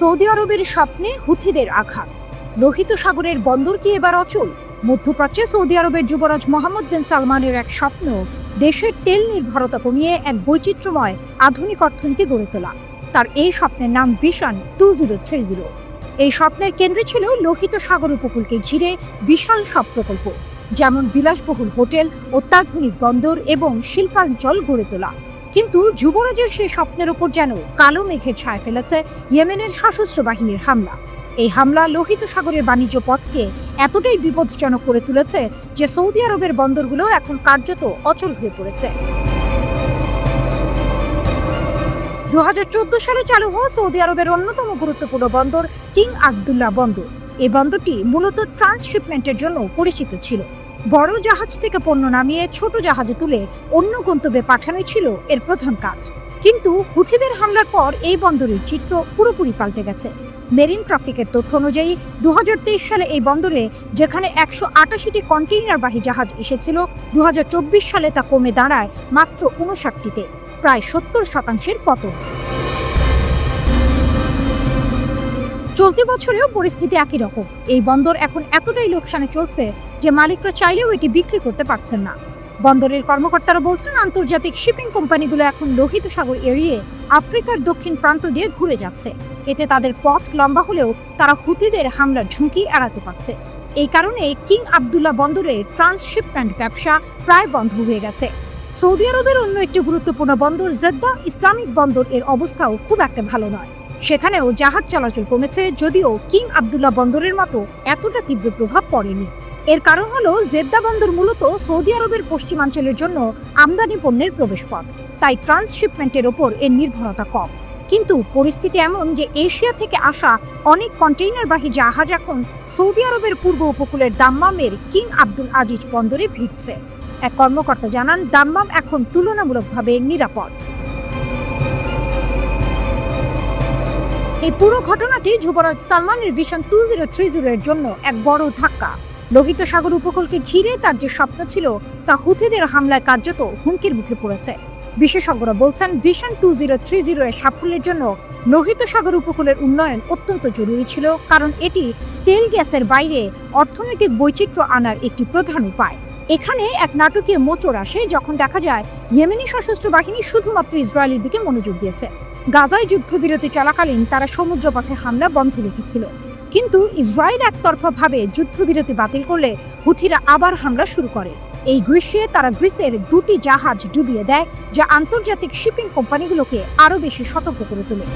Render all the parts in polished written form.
Saudi আরবের স্বপ্নে হুথিদের আঘাত। লোহিত সাগরের বন্দর কি এবার অচল? মধ্যপ্রাচ্যে সৌদি আরবের যুবরাজ মোহাম্মদ বিন সালমানের এক স্বপ্ন দেশের তেল নির্ভরতা কমিয়ে এক বৈচিত্র্যময় আধুনিক অর্থনীতি গড়ে তোলা। তার এই স্বপ্নের নাম ভিশন 2030। এই স্বপ্নের কেন্দ্রে ছিল লোহিত সাগর উপকূলকে ঘিরে বিশাল সব প্রকল্প, যেমন বিলাসবহুল হোটেল, অত্যাধুনিক বন্দর এবং শিল্পাঞ্চল গড়ে তোলা। কিন্তু যুবরাজের সেই স্বপ্নের ওপর যেন কালো মেঘের ছায়া ফেলেছে ইয়েমেনের সশস্ত্র বাহিনীর হামলা। এই হামলা লোহিত সাগরের বাণিজ্য পথকে এতটাই বিপজ্জনক করে তুলেছে যে সৌদি আরবের বন্দরগুলো এখন কার্যত অচল হয়ে পড়েছে। 2014 সালে চালু হওয়া সৌদি আরবের অন্যতম গুরুত্বপূর্ণ বন্দর কিং আবদুল্লাহ বন্দর। এই বন্দরটি মূলত ট্রান্সশিপমেন্টের জন্য পরিচিত ছিল। বড় জাহাজ থেকে পণ্য নামিয়ে ছোট জাহাজে তুলে অন্য গন্তব্যে পাঠানোই ছিল এর প্রধান কাজ। কিন্তু হুথিদের হামলার পর এই বন্দরের চিত্র পুরোপুরি পাল্টে গেছে। মেরিন ট্রাফিকের তথ্য অনুযায়ী 2023 সালে এই বন্দরে যেখানে 188টি কন্টেইনারবাহী জাহাজ এসেছিল, 2024 সালে তা কমে দাঁড়ায় মাত্র 59টিতে, প্রায় 70% পতন। চলতি বছরেও পরিস্থিতি একই রকম। এই বন্দর এখন এতটাই লোকসানে চলছে যে মালিকরা চাইলেও এটি বিক্রি করতে পারছেন না। বন্দরের কর্মকর্তারা বলছেন, আন্তর্জাতিক শিপিং কোম্পানিগুলো এখন লোহিত সাগর এড়িয়ে আফ্রিকার দক্ষিণ প্রান্ত দিয়ে ঘুরে যাচ্ছে। এতে তাদের পথ লম্বা হলেও তারা হুথিদের হামলার ঝুঁকি এড়াতে পারছে। এই কারণে কিং আবদুল্লাহ বন্দরের ট্রান্সশিপমেন্ট ব্যবসা প্রায় বন্ধ হয়ে গেছে। সৌদি আরবের অন্য একটি গুরুত্বপূর্ণ বন্দর জেদ্দা ইসলামিক বন্দর এর অবস্থাও খুব একটা ভালো নয়। সেখানেও জাহাজ চলাচল কমেছে, যদিও কিং আবদুল্লাহ বন্দরের মতো এতটা তীব্র প্রভাব পড়েনি। এর কারণ হলো জেদ্দা বন্দর মূলত সৌদি আরবের পশ্চিমাঞ্চলের জন্য আমদানি পণ্যের প্রবেশপথ, তাই ট্রান্সশিপমেন্টের ওপর এর নির্ভরতা কম। কিন্তু পরিস্থিতি এমন যে এশিয়া থেকে আসা অনেক কন্টেইনারবাহী জাহাজ এখন সৌদি আরবের পূর্ব উপকূলের দাম্মামের কিং আব্দুল আজিজ বন্দরে ভিড়ছে। এক কর্মকর্তা জানান, দাম্মাম এখন তুলনামূলকভাবে নিরাপদ। এই পুরো ঘটনাটি যুবরাজ সালমানের ভিশন 2030 এর জন্য এক বড় ধাক্কা। লোহিত সাগর উপকূলকে ঘিরে তার যে স্বপ্ন ছিল তা হুথিদের হামলায় কার্যত হুমকির মুখে পড়েছে। বিশেষজ্ঞরা বলছেন, ভিশন 2030 এর সাফল্যের জন্য লোহিত সাগর উপকূলের উন্নয়ন অত্যন্ত জরুরি ছিল, কারণ এটি তেল গ্যাসের বাইরে অর্থনৈতিক বৈচিত্র্য আনার একটি প্রধান উপায়। এখানে এক নাটকীয় মোচড় আসে যখন দেখা যায় ইয়েমেনি সশস্ত্র বাহিনী শুধুমাত্র ইসরায়েলের দিকে মনোযোগ দিয়েছে। গাজায় যুদ্ধবিরতি চলাকালীন তারা সমুদ্রপথে হামলা বন্ধ রেখেছিল, কিন্তু ইসরায়েল একতরফাভাবে যুদ্ধবিরতি বাতিল করলে হুথিরা আবার হামলা শুরু করে। এই গ্রীষ্মে তারা গ্রিসের 2টি জাহাজ ডুবিয়ে দেয়, যা আন্তর্জাতিক শিপিং কোম্পানিগুলোকে আরও বেশি সতর্ক করে তোলে।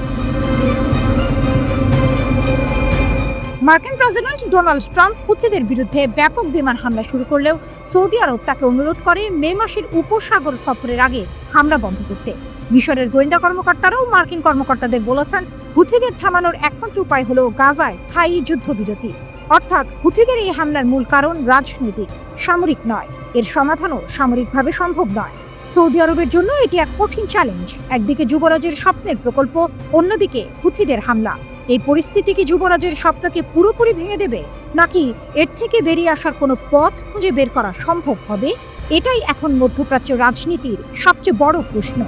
মার্কিন প্রেসিডেন্ট ডোনাল্ড ট্রাম্প হুথিদের বিরুদ্ধে ব্যাপক বিমান হামলা শুরু করলেও সৌদি আরব তাকে অনুরোধ করে মে মাসের উপসাগর সফরের আগে হামলা বন্ধ করতে। মিশরের গোয়েন্দা কর্মকর্তারাও মার্কিন কর্মকর্তাদের বলেছেন, হুথিদের থামানোর একমাত্র উপায় হলো গাজায় স্থায়ী যুদ্ধবিরতি। অর্থাৎ হুথিদের এই হামলার মূল কারণ রাজনৈতিক, সামরিক নয়। এর সমাধানও সামরিকভাবে সম্ভব নয়। সৌদি আরবের জন্য এটি এক কঠিন চ্যালেঞ্জ। একদিকে যুবরাজের স্বপ্নের প্রকল্প, অন্যদিকে হুথিদের হামলা। এই পরিস্থিতি কি যুবরাজের স্বপ্নকে পুরোপুরি ভেঙে দেবে, নাকি এর থেকে বেরিয়ে আসার কোনো পথ খুঁজে বের করা সম্ভব হবে? এটাই এখন মধ্যপ্রাচ্য রাজনীতির সবচেয়ে বড় প্রশ্ন।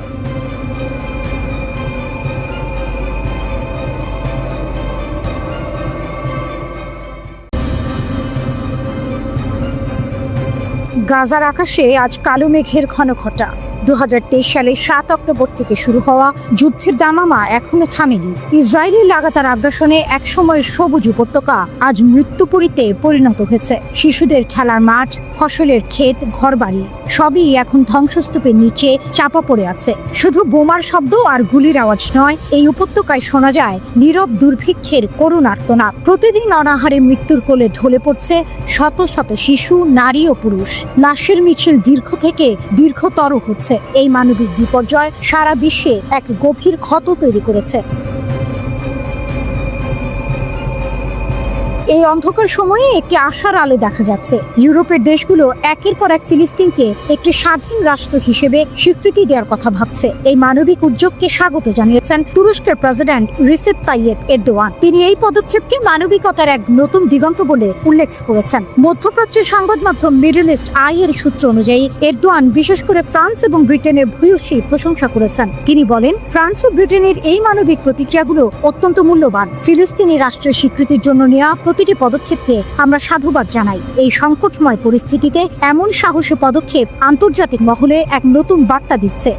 গাজার আকাশে আজ কালো মেঘের ঘনঘটা। 2023 সালের 7 অক্টোবর থেকে শুরু হওয়া যুদ্ধের দামামা এখনো থামেনি। ইসরায়েলের লাগাতার আগ্রাসনে একসময়ের সবুজ উপত্যকা আজ মৃত্যুপুরীতে পরিণত হয়েছে। শিশুদের খেলার মাঠ, ফসলের ক্ষেত, ঘরবাড়ি সবই এখন ধ্বংসস্তূপের নিচে চাপা পড়ে আছে। শুধু বোমার শব্দ আর গুলির আওয়াজ নয়, এই উপত্যকায় শোনা যায় নীরব দুর্ভিক্ষের করুণ আর্তনাদ। প্রতিদিন অনাহারে মৃত্যুর কোলে ঢলে পড়ছে শত শত শিশু, নারী ও পুরুষ। লাশের মিছিল দীর্ঘ থেকে দীর্ঘতর হচ্ছে। এই মানবিক বিপর্যয় সারা বিশ্বে এক গভীর ক্ষত তৈরি করেছে। এই অন্ধকার সময়ে একটি আশার আলো দেখা যাচ্ছে। ইউরোপের দেশগুলো একের পর এক ফিলিস্তিনকে একটি স্বাধীন রাষ্ট্র হিসেবে স্বীকৃতি দেওয়ার কথা ভাবছে। এই মানবিক উদ্যোগকে স্বাগত জানিয়েছেন তুরস্কের প্রেসিডেন্ট রিসেপ তাইয়েপ এরদোয়ান। তিনি এই পদক্ষেপকে মানবিকতার এক নতুন দিগন্ত বলে উল্লেখ করেছেন। মধ্যপ্রাচ্যের সংবাদ মাধ্যম মিডল ইস্ট আই এর সূত্র অনুযায়ী এরদোয়ান বিশেষ করে ফ্রান্স এবং ব্রিটেনের ভূয়সী প্রশংসা করেছেন। তিনি বলেন, ফ্রান্স ও ব্রিটেনের এই মানবিক প্রতিক্রিয়াগুলো অত্যন্ত মূল্যবান। ফিলিস্তিনি রাষ্ট্রের স্বীকৃতির জন্য নেওয়া প্রতিটি পদক্ষেপকে আমরা সাধুবাদ জানাই। এই সংকটময় পরিস্থিতিতে এমন সাহসী পদক্ষেপ আন্তর্জাতিক মহলে এক নতুন বার্তা দিচ্ছে।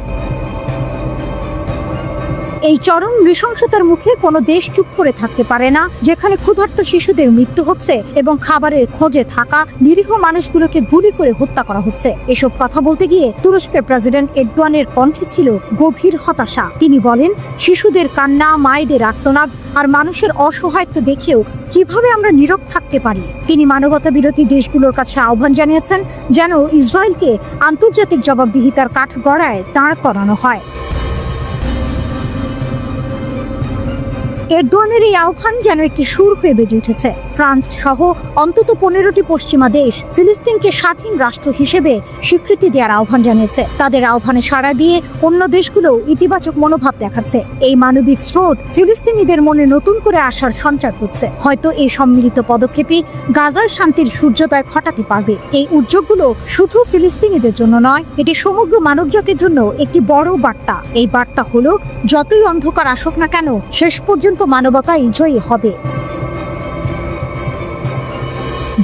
এই চরম নৃশংসতার মুখে কোনো দেশ চুপ করে থাকতে পারে না, যেখানে ক্ষুধার্ত শিশুদের মৃত্যু হচ্ছে এবং খাবারের খোঁজে থাকা নিরীহ মানুষগুলোকে গুলি করে হত্যা করা হচ্ছে। এসব কথা বলতে গিয়ে তুরস্কের প্রেসিডেন্ট এরদোয়ানের কণ্ঠে ছিল গভীর হতাশা। তিনি বলেন, শিশুদের কান্না, মায়েদের আর্তনাদ আর মানুষের অসহায়ত্ব দেখেও কিভাবে আমরা নীরব থাকতে পারি। তিনি মানবতা বিরোধী দেশগুলোর কাছে আহ্বান জানিয়েছেন যেন ইসরায়েলকে আন্তর্জাতিক জবাবদিহিতার কাঠগড়ায় দাঁড় করানো হয়। এরদোয়ানের এই আহ্বান যেন একটি সুর হয়ে বেজে উঠেছে। ফ্রান্স সহ অন্তত 15টি পশ্চিমা দেশ ফিলিস্তিনকে স্বাধীন রাষ্ট্র হিসেবে স্বীকৃতি দেওয়ার আহ্বান জানিয়েছে। তাদের আহ্বানে সাড়া দিয়ে অন্য দেশগুলো ইতিবাচক মনোভাব দেখাচ্ছে। এই মানবিক স্রোত ফিলিস্তিনিদের মনে নতুন করে আশার সঞ্চার করছে। হয়তো এই সম্মিলিত পদক্ষেপই গাজার শান্তির সূর্যোদয় ঘটাতে পারবে। এই উদ্যোগগুলো শুধু ফিলিস্তিনিদের জন্য নয়, এটি সমগ্র মানবজাতির জন্য একটি বড় বার্তা। এই বার্তা হলো, যতই অন্ধকার আসুক না কেন, শেষ পর্যন্ত মানবতাই জয়ী হবে।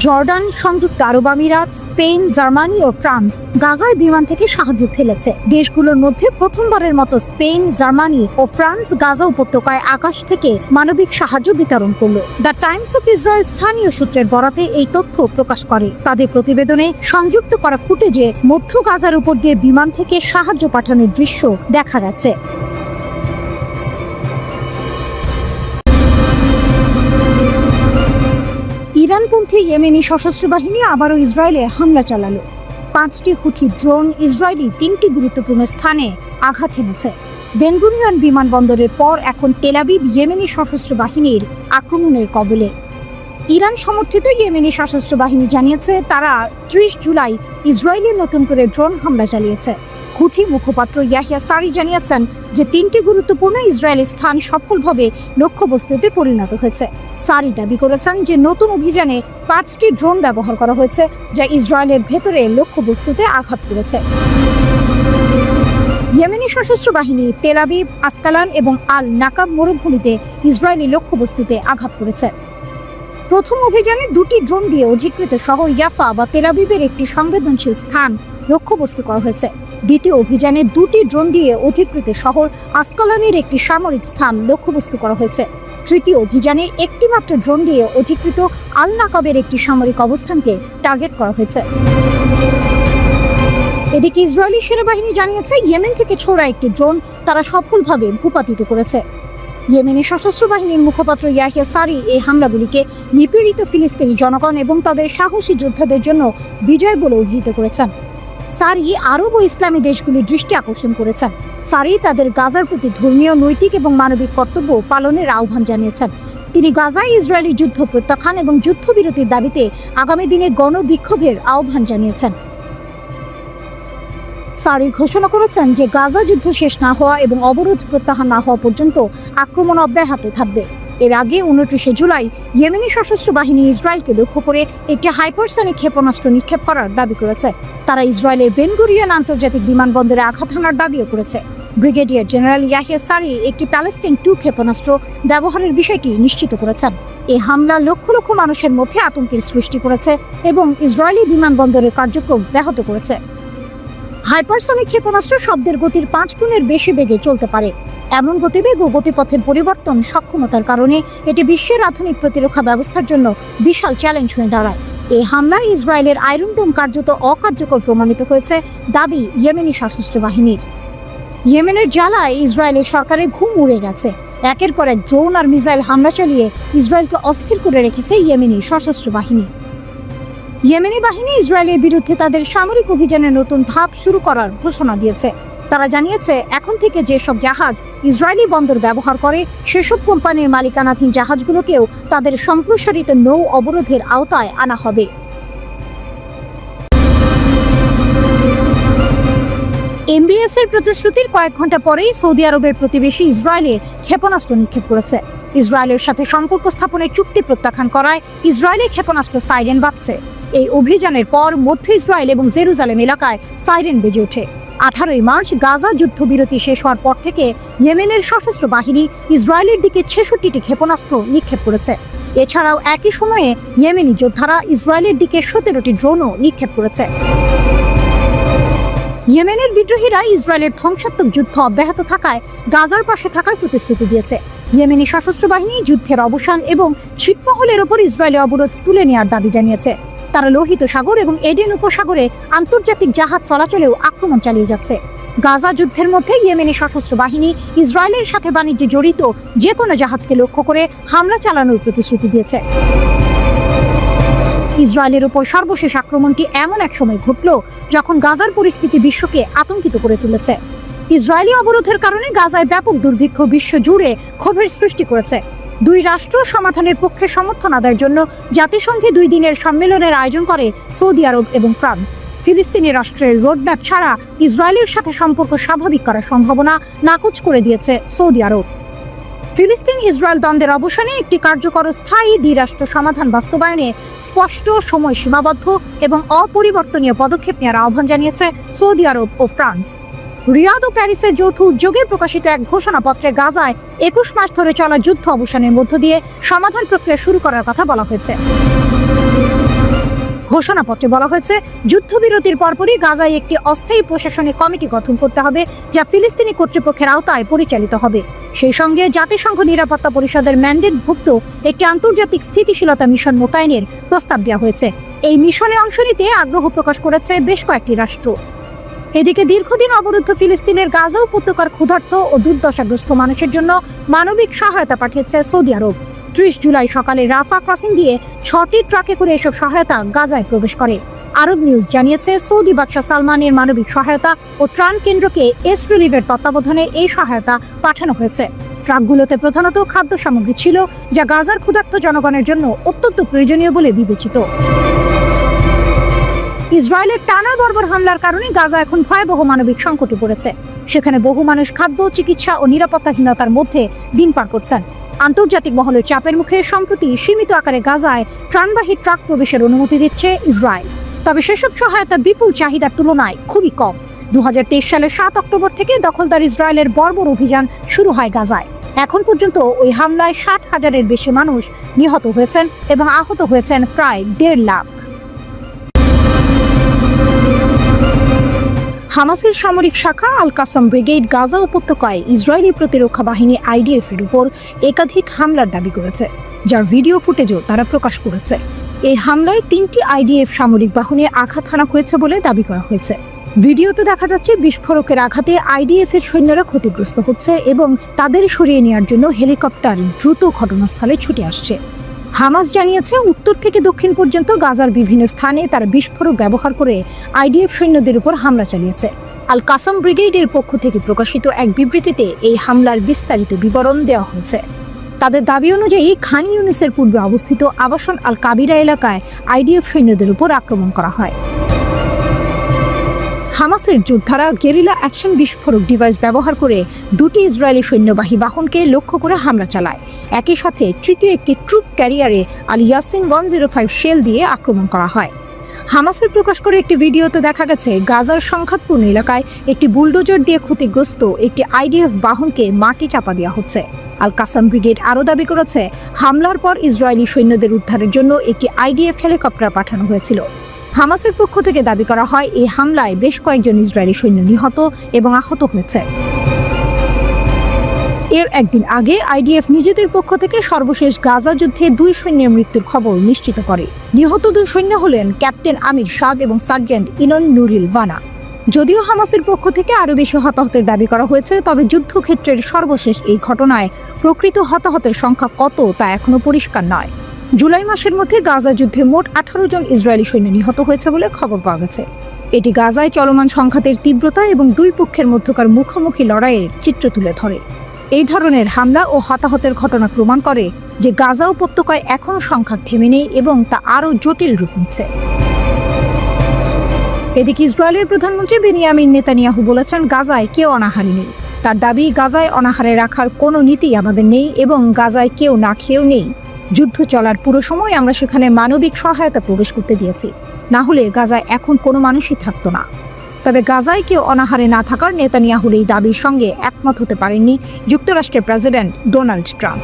জর্ডান, সংযুক্ত আরব আমিরাত, স্পেন, জার্মানি ও ফ্রান্স গাজায় বিমান থেকে সাহায্য ফেলেছে। দেশগুলোর মধ্যে প্রথমবারের মতো স্পেন, জার্মানি ও ফ্রান্স গাজা উপত্যকায় আকাশ থেকে মানবিক সাহায্য বিতরণ করল। দ্য টাইমস অফ ইসরায়েল স্থানীয় সূত্রের বরাতে এই তথ্য প্রকাশ করে। তাদের প্রতিবেদনে সংযুক্ত করা ফুটেজে মধ্য গাজার উপর দিয়ে বিমান থেকে সাহায্য পাঠানোর দৃশ্য দেখা গেছে। ইরানপন্থী ইয়েমেনি সশস্ত্র বাহিনী আবারও ইসরায়েলে হামলা চালালো। 5টি হুথি ড্রোন ইসরায়েলি 3টি গুরুত্বপূর্ণ স্থানে আঘাত এনেছে। বেন গুরিয়ন বিমানবন্দরের পর এখন তেল আবিব ইয়েমেনি সশস্ত্র বাহিনীর আক্রমণের কবলে। ইরান সমর্থিত ইয়েমেনি সশস্ত্র বাহিনী জানিয়েছে তারা 30 জুলাই ইসরায়েলে নতুন করে ড্রোন হামলা চালিয়েছে। হুথি মুখপাত্র ইয়াহিয়া সারি জানিয়েছেন যে 3টি গুরুত্বপূর্ণ ইসরায়েলি স্থান সফলভাবে লক্ষ্যবস্তুতে পরিণত হয়েছে। সারি দাবি করেছেন যে নতুন অভিযানে 5টি ড্রোন ব্যবহার করা হয়েছে, যা ইসরায়েলের ভেতরে লক্ষ্যবস্তুতে আঘাত করেছে। ইয়েমেনি সশস্ত্র বাহিনী তেল আবিব, আসকালান এবং আল নাকাব মরুভূমিতে ইসরায়েলি লক্ষ্যবস্তুতে আঘাত করেছে। প্রথম অভিযানে 2টি ড্রোন দিয়ে অধিকৃত শহর ইয়াফা বা তেল আবিবের একটি সংবেদনশীল স্থান লক্ষ্যবস্তু করা হয়েছে। দ্বিতীয় অভিযানে 2টি ড্রোন দিয়ে অধিকৃত শহর আসকালানের একটি সামরিক স্থান লক্ষ্যবস্তু করা হয়েছে। তৃতীয় অভিযানে একটি মাত্র ড্রোন দিয়ে অধিকৃত আল নাকাবের একটি সামরিক অবস্থানকে টার্গেট করা হয়েছে। এদিকে ইসরায়েলি সেনাবাহিনী জানিয়েছে ইয়েমেন থেকে ছোড়া একটি ড্রোন তারা সফলভাবে ভূপাতিত করেছে। ইয়েমেনি সশস্ত্র বাহিনীর মুখপাত্র ইয়াহিয়া সারি এই হামলাগুলিকে নিপীড়িত ফিলিস্তিনি জনগণ এবং তাদের সাহসী যোদ্ধাদের জন্য বিজয় বলে অভিহিত করেছেন। সারি আরব ও ইসলামী দেশগুলির দৃষ্টি আকর্ষণ করেছেন। সারি তাদের গাজার প্রতি ধর্মীয়, নৈতিক এবং মানবিক কর্তব্য পালনের আহ্বান জানিয়েছেন। তিনি গাজায় ইসরায়েলি যুদ্ধ প্রত্যাখ্যান এবং যুদ্ধবিরতির দাবিতে আগামী দিনে গণবিক্ষোভের আহ্বান জানিয়েছেন। সারি ঘোষণা করেছেন যে গাজা যুদ্ধ শেষ না হওয়া এবং অবরোধ প্রত্যাহার না হওয়া পর্যন্ত আক্রমণ অব্যাহত থাকবে। এর আগে 29 জুলাই ইয়েমেনি সশস্ত্র বাহিনী ইসরায়েলকে লক্ষ্য করে একটি হাইপারসনিক ক্ষেপণাস্ত্র নিক্ষেপ করার দাবি করেছে। তারা ইসরায়েলের বেন গুরিয়ন আন্তর্জাতিক বিমানবন্দরে আঘাত হানার দাবিও করেছে। ব্রিগেডিয়ার জেনারেল ইয়াহিয়া সারি একটি প্যালেস্টাইন 2 ক্ষেপণাস্ত্র ব্যবহারের বিষয়টি নিশ্চিত করেছেন। এই হামলা লক্ষ লক্ষ মানুষের মধ্যে আতঙ্কের সৃষ্টি করেছে এবং ইসরায়েলি বিমানবন্দরের কার্যক্রম ব্যাহত করেছে। হাইপারসনিক ক্ষেপণাস্ত্র শব্দের গতির 5 গুণের বেশি বেগে চলতে পারে। এমন গতিবেগ ও গতিপথের পরিবর্তন সক্ষমতার কারণে এটি বিশ্বের আধুনিক প্রতিরক্ষা ব্যবস্থার জন্য বিশাল চ্যালেঞ্জ হয়ে দাঁড়ায়। এই হামলায় ইসরায়েলের আয়রন ডোম কার্যত অকার্যকর প্রমাণিত হয়েছে দাবি ইয়েমেনি সশস্ত্র বাহিনীর। ইয়েমেনের জ্বালায় ইসরায়েলের সরকারের ঘুম উড়ে গেছে। একের পর এক ড্রোন আর মিসাইল হামলা চালিয়ে ইসরায়েলকে অস্থির করে রেখেছে ইয়েমেনি সশস্ত্র বাহিনী। ইয়েমেনি বাহিনী ইসরায়েলের বিরুদ্ধে তাদের সামরিক অভিযানের নতুন ধাপ শুরু করার ঘোষণা দিয়েছে। তারা জানিয়েছে এখন থেকে যেসব জাহাজ ইসরায়েলি বন্দর ব্যবহার করে সেসব কোম্পানির মালিকানাধীন জাহাজগুলোকেও তাদের সম্প্রসারিত নৌ অবরোধের আওতায় আনা হবে। এমবিএস এর প্রতিশ্রুতির কয়েক ঘন্টা পরেই সৌদি আরবের প্রতিবেশী ইসরায়েলে ক্ষেপণাস্ত্র নিক্ষেপ করেছে। ইসরায়েলের সাথে সম্পর্ক স্থাপনের চুক্তি প্রত্যাখ্যান করায় ইসরায়েলি ক্ষেপণাস্ত্র সাইরেন বাজছে। এই অভিযানের পর মধ্য ইসরায়েল এবং জেরুজালেম এলাকায় সাইরেন বেজে ওঠে। 18 মার্চ গাজা যুদ্ধবিরতি শেষ হওয়ার পর থেকে ইয়েমেনের সশস্ত্র বাহিনী ইসরায়েলের দিকে 66টি ক্ষেপণাস্ত্র নিক্ষেপ করেছে। এছাড়াও একই সময়ে ইয়েমেনি যোদ্ধারা ইসরায়েলের দিকে 17টি ড্রোনও নিক্ষেপ করেছে। ইয়েমেনের বিদ্রোহীরা ইসরায়েলের ধ্বংসাত্মক যুদ্ধ অব্যাহত থাকায় গাজার পাশে থাকার প্রতিশ্রুতি দিয়েছে। ইয়েমেনি সশস্ত্র বাহিনী যুদ্ধের অবসান এবং ছিটমহলের ওপর ইসরায়েলি অবরোধ তুলে নেওয়ার দাবি জানিয়েছে। তারা লোহিত সাগর এবং এডেন উপসাগরে আন্তর্জাতিক জাহাজ চলাচলেও আক্রমণ চালিয়ে যাচ্ছে। গাজা যুদ্ধের মধ্যে ইয়েমেনি সশস্ত্র বাহিনী ইসরায়েলের সাথে বাণিজ্যে জড়িত যে কোনো জাহাজকে লক্ষ্য করে হামলা চালানোর প্রতিশ্রুতি দিয়েছে। ইসরায়েলের উপর সর্বশেষ আক্রমণটি এমন এক সময় ঘটল যখন গাজার পরিস্থিতি বিশ্বকে আতঙ্কিত করে তুলেছে। ইসরায়েলি অবরোধের কারণে গাজায় ব্যাপক দুর্ভিক্ষ বিশ্ব জুড়ে ক্ষোভের সৃষ্টি করেছে। দুই রাষ্ট্র সমাধানের পক্ষে সমর্থন আদায়ের জন্য জাতিসংঘে 2 দিনের সম্মেলনের আয়োজন করে সৌদি আরব এবং ফ্রান্স। ফিলিস্তিনি রাষ্ট্রের রোডম্যাপ ছাড়া ইসরায়েলের সাথে সম্পর্ক স্বাভাবিক করার সম্ভাবনা নাকচ করে দিয়েছে সৌদি আরব। ফিলিস্তিন ইসরায়েল দ্বন্দ্বের অবসানে একটি কার্যকর স্থায়ী দ্বিরাষ্ট্র সমাধান বাস্তবায়নে স্পষ্ট সময় সীমাবদ্ধ এবং অপরিবর্তনীয় পদক্ষেপ নেওয়ার আহ্বান জানিয়েছে সৌদি আরব ও ফ্রান্স। রিয়াদ ও প্যারিসের যৌথ উদ্যোগে প্রকাশিত এক ঘোষণাপত্রে গাজায় 21 মাস ধরে চলা যুদ্ধ অবসানের মধ্য দিয়ে সমাধান প্রক্রিয়া শুরু করার কথা বলা হয়েছে। ঘোষণাপত্রে বলা হয়েছে, যুদ্ধবিরতির পরপরই গাজায় একটি অস্থায়ী প্রশাসনিক কমিটি গঠন করতে হবে যা ফিলিস্তিনি কর্তৃপক্ষের আওতায় পরিচালিত হবে। সেই সঙ্গে জাতিসংঘ নিরাপত্তা পরিষদের ম্যান্ডেটভুক্ত একটি আন্তর্জাতিক স্থিতিশীলতা মিশন মোতায়েনের প্রস্তাব দেওয়া হয়েছে। এই মিশনে অংশ নিতে আগ্রহ প্রকাশ করেছে বেশ কয়েকটি রাষ্ট্র। এদিকে দীর্ঘদিন অবরুদ্ধ ফিলিস্তিনের গাজা উপত্যকার ক্ষুধার্ত ও দুর্দশাগ্রস্ত মানুষের জন্য মানবিক সহায়তা পাঠিয়েছে সৌদি আরব। 30 জুলাই সকালে রাফা ক্রসিং দিয়ে 6টি ট্রাকে করে এসব সহায়তা গাজায় প্রবেশ করে। আরব নিউজ জানিয়েছে, সৌদি বাদশাহ সালমানের মানবিক সহায়তা ও ত্রাণ কেন্দ্রকে এস রিলিফের তত্ত্বাবধানে এই সহায়তা পাঠানো হয়েছে। ট্রাকগুলোতে প্রধানত খাদ্য সামগ্রী ছিল, যা গাজার ক্ষুধার্ত জনগণের জন্য অত্যন্ত প্রয়োজনীয় বলে বিবেচিত। ইসরায়েলের টানা বর্বর হামলার কারণে গাজা এখন ভয়াবহ মানবিক সংকটে পড়েছে। সেখানে বহু মানুষ খাদ্য, চিকিৎসা ও নিরাপত্তাহীনতার মধ্যে দিন পার করছেন। আন্তর্জাতিক মহলের চাপের মুখে সম্প্রতি সীমিত আকারে গাজায় ত্রাণবাহী ট্রাক প্রবেশের অনুমতি দিচ্ছে ইসরায়েল। তবে সেসব সহায়তা বিপুল চাহিদার তুলনায় খুবই কম। 2023 সালের 7 অক্টোবর থেকে দখলদার ইসরায়েলের বর্বর অভিযান শুরু হয় গাজায়। এখন পর্যন্ত ওই হামলায় 60,000-এর বেশি মানুষ নিহত হয়েছেন এবং আহত হয়েছেন প্রায় 1.5 লাখ। হামাসের সামরিক শাখা আল কাসাম ব্রিগেড গাজা উপত্যকায় ইসরায়েলি প্রতিরক্ষা বাহিনী আইডিএফ এর উপর একাধিক হামলার দাবি করেছে, যার ভিডিও ফুটেজও তারা প্রকাশ করেছে। এই হামলায় 3টি আইডিএফ সামরিক বাহনে আঘাত হানা হয়েছে বলে দাবি করা হয়েছে। ভিডিওতে দেখা যাচ্ছে বিস্ফোরকের আঘাতে আইডিএফ এর সৈন্যরা ক্ষতিগ্রস্ত হচ্ছে এবং তাদের সরিয়ে নেওয়ার জন্য হেলিকপ্টার দ্রুত ঘটনাস্থলে ছুটে আসছে। হামাস জানিয়েছে, উত্তর থেকে দক্ষিণ পর্যন্ত গাজার বিভিন্ন স্থানে তারা বিস্ফোরক ব্যবহার করে আইডিএফ সৈন্যদের উপর হামলা চালিয়েছে। আল কাসাম ব্রিগেডের পক্ষ থেকে প্রকাশিত এক বিবৃতিতে এই হামলার বিস্তারিত বিবরণ দেওয়া হয়েছে। তাদের দাবি অনুযায়ী খান ইউনিসের পূর্বে অবস্থিত আবাসন আল কাবিরা এলাকায় আইডিএফ সৈন্যদের উপর আক্রমণ করা হয়। হামাসের যোদ্ধারা গেরিলা অ্যাকশন বিস্ফোরক ডিভাইস ব্যবহার করে 2টি ইসরায়েলি সৈন্যবাহী বাহনকে লক্ষ্য করে হামলা চালায়। একই সাথে তৃতীয় একটি ট্রুপ ক্যারিয়ারে আল ইয়াসিন 105 শেল দিয়ে আক্রমণ করা হয়। হামাসের প্রকাশ করে একটি ভিডিওতে দেখা গেছে, গাজার সংঘাতপূর্ণ এলাকায় একটি বুলডোজার দিয়ে ক্ষতিগ্রস্ত একটি আইডিএফ বাহনকে মাটি চাপা দেওয়া হচ্ছে। আল কাসাম ব্রিগেড আরও দাবি করেছে, হামলার পর ইসরায়েলি সৈন্যদের উদ্ধারের জন্য একটি আইডিএফ হেলিকপ্টার পাঠানো হয়েছিল। হামাসের পক্ষ থেকে দাবি করা হয়, এই হামলায় বেশ কয়েকজন ইসরায়েলি সৈন্য নিহত এবং আহত হয়েছে। এর একদিন আগে আইডিএফ নিজেদের পক্ষ থেকে সর্বশেষ গাজা যুদ্ধে 2 সৈন্যের মৃত্যুর খবর নিশ্চিত করে। নিহত 2 সৈন্য হলেন ক্যাপ্টেন আমির সাদ এবং সার্জেন্ট ইনন নুরিল ভানা। যদিও হামাসের পক্ষ থেকে আরও বেশি হতাহতের দাবি করা হয়েছে, তবে যুদ্ধক্ষেত্রের সর্বশেষ এই ঘটনায় প্রকৃত হতাহতের সংখ্যা কত তা এখনও পরিষ্কার নয়। জুলাই মাসের মধ্যে গাজা যুদ্ধে মোট 18 জন ইসরায়েলি সৈন্য নিহত হয়েছে বলে খবর পাওয়া গেছে। এটি গাজায় চলমান সংঘাতের তীব্রতা এবং দুই পক্ষের মধ্যকার মুখোমুখি লড়াইয়ের চিত্র তুলে ধরে। এই ধরনের হামলা ও হতাহতের ঘটনা প্রমাণ করে যে গাজা উপত্যকায় এখনও সংঘাত থেমে নেই এবং তা আরও জটিল রূপ নিচ্ছে। এদিকে ইসরায়েলের প্রধানমন্ত্রী বেনিয়ামিন নেতানিয়াহু বলেছেন, গাজায় কেউ অনাহারী নেই। তার দাবি, গাজায় অনাহারে রাখার কোনো নীতি আমাদের নেই এবং গাজায় কেউ না খেয়েও নেই। যুদ্ধ চলার পুরো সময় আমরা সেখানে মানবিক সহায়তা প্রবেশ করতে দিয়েছি, না হলে গাজায় এখন কোনো মানুষই থাকতো না। তবে গাজায় কেউ অনাহারে না থাকার নেতানিয়াহুর এই দাবির সঙ্গে একমত হতে পারেননি যুক্তরাষ্ট্রের প্রেসিডেন্ট ডোনাল্ড ট্রাম্প।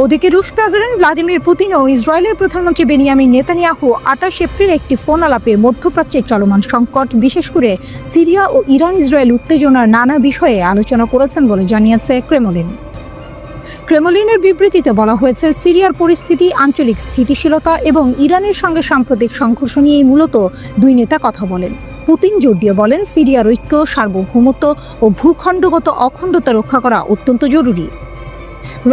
ওদিকে রুশ প্রেসিডেন্ট ভ্লাদিমির পুতিন ও ইসরায়েলের প্রধানমন্ত্রী বেনিয়ামিন নেতানিয়াহু 28 এপ্রিল একটি ফোন আলাপে মধ্যপ্রাচ্যের চলমান সংকট, বিশেষ করে সিরিয়া ও ইরান ইসরায়েল উত্তেজনার নানা বিষয়ে আলোচনা করেছেন বলে জানিয়েছে ক্রেমলিন। ক্রেমলিনের বিবৃতিতে বলা হয়েছে, সিরিয়ার পরিস্থিতি, আঞ্চলিক স্থিতিশীলতা এবং ইরানের সঙ্গে সাম্প্রতিক সংঘর্ষ নিয়েই মূলত দুই নেতা কথা বলেন। পুতিন জোর দিয়ে বলেন, সিরিয়ার ঐক্য, সার্বভৌমত্ব ও ভূখণ্ডগত অখণ্ডতা রক্ষা করা অত্যন্ত জরুরি।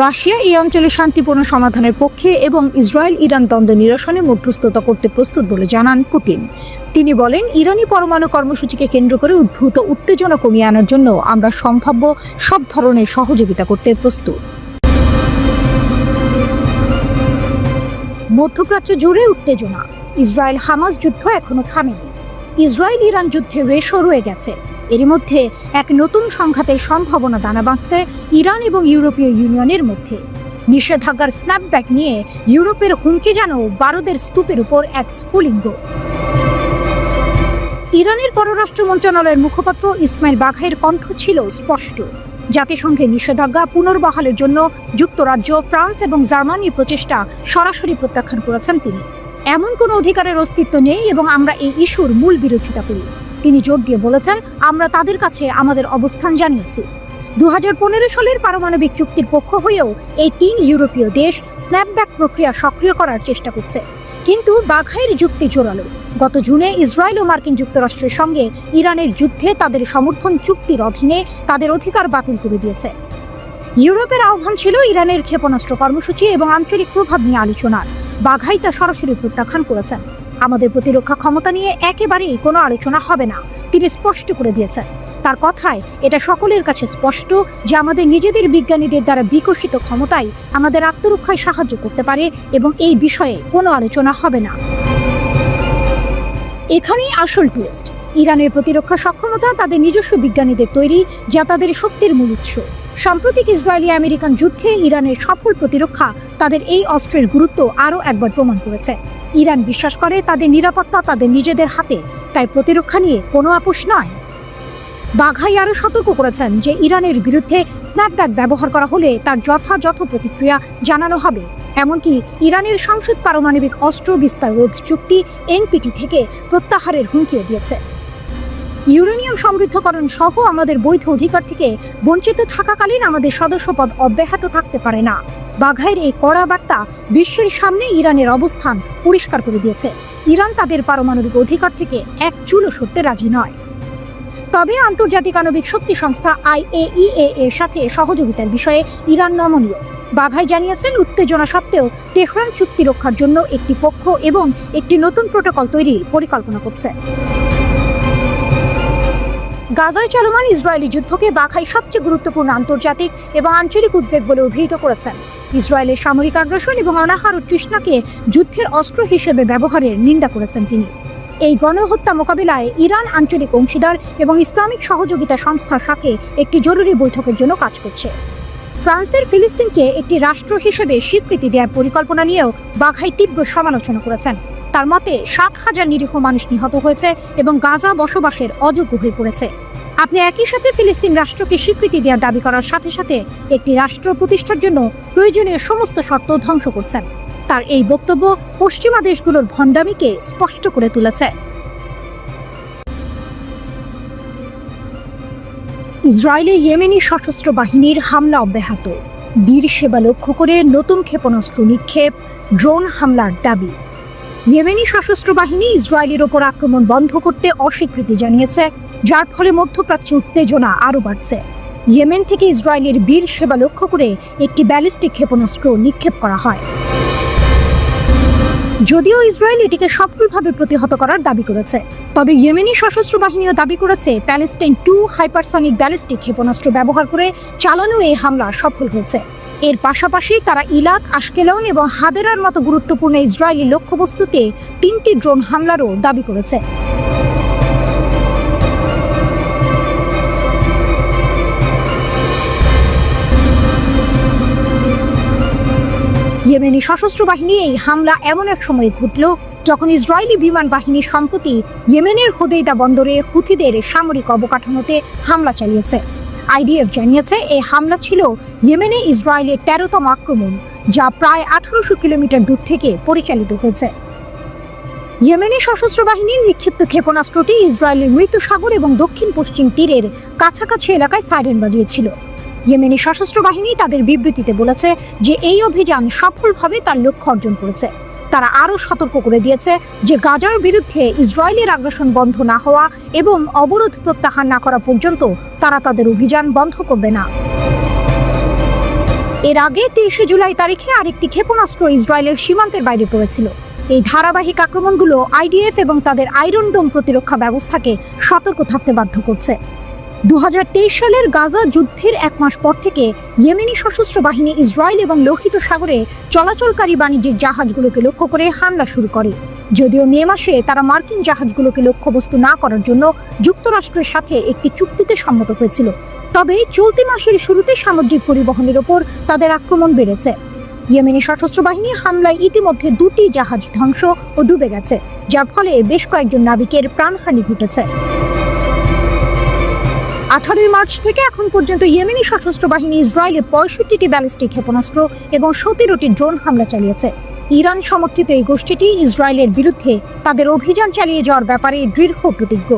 রাশিয়া এই অঞ্চলে শান্তিপূর্ণ সমাধানের পক্ষে এবং ইসরায়েল ইরান দ্বন্দ্ব নিরসনে মধ্যস্থতা করতে প্রস্তুত বলে জানান পুতিন। তিনি বলেন, ইরানি পরমাণু কর্মসূচিকে কেন্দ্র করে উদ্ভূত উত্তেজনা কমিয়ে আনার জন্য আমরা সম্ভাব্য সব ধরনের সহযোগিতা করতে প্রস্তুত। মধ্যপ্রাচ্য জুড়ে উত্তেজনা, ইসরায়েল হামাস যুদ্ধ এখনো থামেনি। ইসরায়েল ইরান যুদ্ধের রেশও রয়ে গেছে। এর মধ্যে এক নতুন সংঘাতের সম্ভাবনা দানা বাঁধছে ইরান এবং ইউরোপীয় ইউনিয়নের মধ্যে। নিষেধাজ্ঞার স্ন্যাপব্যাক নিয়ে ইউরোপের হুমকি যেন বারুদের স্তূপের উপর এক স্ফুলিঙ্গ। ইরানের পররাষ্ট্র মন্ত্রণালয়ের মুখপাত্র ইসমাইল বাঘাইয়ের কণ্ঠ ছিল স্পষ্ট। জাতিসংঘের নিষেধাজ্ঞা পুনর্বহালের জন্য যুক্তরাজ্য, ফ্রান্স এবং জার্মানির প্রচেষ্টা সরাসরি প্রত্যাখ্যান করেছেন তিনি। এমন কোনো অধিকারের অস্তিত্ব নেই এবং আমরা এই ইস্যুর মূল বিরোধিতা করি। তিনি জোর দিয়ে বলেছেন, আমরা তাদের কাছে আমাদের অবস্থান জানিয়েছি। 2015 সালের পারমাণবিক চুক্তির পক্ষ হয়েও এই 3 ইউরোপীয় দেশ স্ন্যাপব্যাক প্রক্রিয়া সক্রিয় করার চেষ্টা করছে, কিন্তু বাঘাইয়ের যুক্তি জোরালো। গত জুনে ইসরায়েল ও মার্কিন যুক্তরাষ্ট্রের সঙ্গে ইরানের যুদ্ধে তাদের সমর্থন চুক্তির অধীনে তাদের অধিকার বাতিল করে দিয়েছে। ইউরোপের আহ্বান ছিল ইরানের ক্ষেপণাস্ত্র কর্মসূচি এবং আঞ্চলিক প্রভাব নিয়ে আলোচনার। বাঘাই তা সরাসরি প্রত্যাখ্যান করেছেন। আমাদের প্রতিরক্ষা ক্ষমতা নিয়ে একেবারেই কোনো আলোচনা হবে না, তিনি স্পষ্ট করে দিয়েছেন। তার কথায় এটা সকলের কাছে স্পষ্ট যে আমাদের নিজেদের বিজ্ঞানীদের দ্বারা বিকশিত ক্ষমতাই আমাদের আত্মরক্ষায় সাহায্য করতে পারে এবং এই বিষয়ে কোনো আলোচনা হবে না। এখানেই আসল টুইস্ট। ইরানের প্রতিরক্ষা সক্ষমতা তাদের নিজস্ব বিজ্ঞানীদের তৈরি, যা তাদের শক্তির মূল উৎস। সাম্প্রতিক ইসরায়েলি আমেরিকান যুদ্ধে ইরানের সফল প্রতিরক্ষা তাদের এই অস্ত্রের গুরুত্ব আরও একবার প্রমাণ করেছে। ইরান বিশ্বাস করে তাদের নিরাপত্তা তাদের নিজেদের হাতে, তাই প্রতিরক্ষা নিয়ে কোনো আপোষ নয়। বাঘাই আরও সতর্ক করেছেন যে ইরানের বিরুদ্ধে স্ন্যাপব্যাক ব্যবহার করা হলে তার যথাযথ প্রতিক্রিয়া জানানো হবে। এমনকি ইরানের সংসদ পারমাণবিক অস্ত্র বিস্তার রোধ চুক্তি NPT থেকে প্রত্যাহারের হুমকিও দিয়েছে। ইউরেনিয়াম সমৃদ্ধকরণ সহ আমাদের বৈধ অধিকার থেকে বঞ্চিত থাকাকালীন আমাদের সদস্যপদ অব্যাহত থাকতে পারে না। বাঘাইয়ের এই কড়া বার্তা বিশ্বের সামনে ইরানের অবস্থান পরিষ্কার করে দিয়েছে। ইরান তাদের পারমাণবিক অধিকার থেকে এক চুলও সরতে রাজি নয়। তবে আন্তর্জাতিক আণবিক শক্তি সংস্থা IAEA এর সাথে সহযোগিতার বিষয়ে ইরান নমনীয়। বাঘাই জানিয়েছেন, উত্তেজনা সত্ত্বেও তেহরান চুক্তি রক্ষার জন্য একটি পক্ষ এবং একটি নতুন প্রোটোকল তৈরির পরিকল্পনা করছে। গাজায় চলমান ইসরায়েলি যুদ্ধকে বাঘাই সবচেয়ে গুরুত্বপূর্ণ আন্তর্জাতিক এবং আঞ্চলিক উদ্বেগ বলে অভিহিত করেছেন। ইসরায়েলের সামরিক আগ্রাসন এবং অনাহার ও তৃষ্ণাকে যুদ্ধের অস্ত্র হিসেবে ব্যবহারের নিন্দা করেছেন তিনি। এই গণহত্যা মোকাবিলায় ইরান আঞ্চলিক অংশীদার এবং ইসলামিক সহযোগিতা সংস্থার সাথে একটি জরুরি বৈঠকের জন্য কাজ করছে। ফ্রান্সের ফিলিস্তিনকে একটি রাষ্ট্র হিসেবে স্বীকৃতি দেওয়ার পরিকল্পনা নিয়েও বাঘাই তীব্র সমালোচনা করেছেন। তার মতে 60,000 নিরীহ মানুষ নিহত হয়েছে এবং গাজা বসবাসের অযোগ্য হয়ে পড়েছে। আপনি একই সাথে ফিলিস্তিন রাষ্ট্রকে স্বীকৃতি দেওয়ার দাবি করার সাথে সাথে একটি রাষ্ট্র প্রতিষ্ঠার জন্য প্রয়োজনীয় সমস্ত শর্ত ধ্বংস করছেন। তার এই বক্তব্য পশ্চিমা দেশগুলোর ভণ্ডামিকে স্পষ্ট করে তুলেছে। ইসরায়েলে ইয়েমেনি সশস্ত্র বাহিনীর হামলা অব্যাহত। বীর সেবা লক্ষ্য করে নতুন ক্ষেপণাস্ত্র নিক্ষেপ, ড্রোন হামলার দাবি। ইয়েমেনি সশস্ত্র বাহিনী ইসরায়েলের ওপর আক্রমণ বন্ধ করতে অস্বীকৃতি জানিয়েছে, যার ফলে মধ্যপ্রাচ্যে উত্তেজনা আরও বাড়ছে। ইয়েমেন থেকে ইসরায়েলের বীর সেবা লক্ষ্য করে একটি ব্যালিস্টিক ক্ষেপণাস্ত্র নিক্ষেপ করা হয়। যদিও ইসরায়েল এটিকে সফলভাবে প্রতিহত করার দাবি করেছে, তবে ইয়েমেনি সশস্ত্র বাহিনীও দাবি করেছে প্যালেস্টাইন 2 হাইপারসনিক ব্যালিস্টিক ক্ষেপণাস্ত্র ব্যবহার করে চালানো এই হামলা সফল হয়েছে। এর পাশাপাশি তারা ইলাত, আশকেলন এবং হাদেরার মতো গুরুত্বপূর্ণ ইসরায়েলি লক্ষ্যবস্তুতে 3টি ড্রোন হামলারও দাবি করেছে। ইয়েমেনি সশস্ত্র বাহিনী এই হামলা এমন এক সময় ঘটল যখন ইসরায়েলি বিমান বাহিনী সম্প্রতি ইয়েমেনের হোদেইদা বন্দরে হুথিদের সামরিক অবকাঠামোতে হামলা চালিয়েছে। আইডিএফ জানিয়েছে এই হামলা ছিল ইয়েমেনে ইসরায়েলের 13তম আক্রমণ, যা প্রায় 1800 কিলোমিটার দূর থেকে পরিচালিত হয়েছে। ইয়েমেনি সশস্ত্র বাহিনীর নিক্ষিপ্ত ক্ষেপণাস্ত্রটি ইসরায়েলের মৃত সাগর এবং দক্ষিণ পশ্চিম তীরের কাছাকাছি এলাকায় সাইরেন বাজিয়েছিল। ইয়েমেনি সশস্ত্র বাহিনী তাদের বিবৃতিতে বলেছে যে এই অভিযান সফলভাবে তার লক্ষ্য অর্জন করেছে। তারা আরও সতর্ক করে দিয়েছে যে গাজার বিরুদ্ধে ইসরায়েলের আগ্রাসন বন্ধ না হওয়া এবং অবরোধ প্রত্যাহার না করা পর্যন্ত তারা তাদের অভিযান বন্ধ করবে না। এর আগে 23 জুলাই তারিখে আরেকটি ক্ষেপণাস্ত্র ইসরায়েলের সীমান্তের বাইরে পড়েছিল। এই ধারাবাহিক আক্রমণগুলো আইডিএফ এবং তাদের আয়রন ডোম প্রতিরক্ষা ব্যবস্থাকে সতর্ক থাকতে বাধ্য করছে। 2023 সালের গাজা যুদ্ধের 1 মাস পর থেকে ইয়েমেনি সশস্ত্র বাহিনী ইসরায়েল এবং লোহিত সাগরে চলাচলকারী বাণিজ্যিক জাহাজগুলোকে লক্ষ্য করে হামলা শুরু করে। যদিও মে মাসে তারা মার্কিন জাহাজগুলোকে লক্ষ্যবস্তু না করার জন্য যুক্তরাষ্ট্রের সাথে একটি চুক্তিতে সম্মত হয়েছিল, তবে চলতি মাসের শুরুতে সামুদ্রিক পরিবহনের ওপর তাদের আক্রমণ বেড়েছে। ইয়েমেনি সশস্ত্র বাহিনী হামলায় ইতিমধ্যে 2টি জাহাজ ধ্বংস ও ডুবে গেছে, যার ফলে বেশ কয়েকজন নাবিকের প্রাণহানি ঘটেছে। 18 মার্চ থেকে এখন পর্যন্ত ইয়েমেনি সশস্ত্র বাহিনী ইসরায়েলে 65টি ব্যালিস্টিক ক্ষেপণাস্ত্র এবং 17টি ড্রোন হামলা চালিয়েছে। ইরান সমর্থিত এই গোষ্ঠীটি ইসরায়েলের বিরুদ্ধে তাদের অভিযান চালিয়ে যাওয়ার ব্যাপারে দৃঢ় প্রতিজ্ঞ।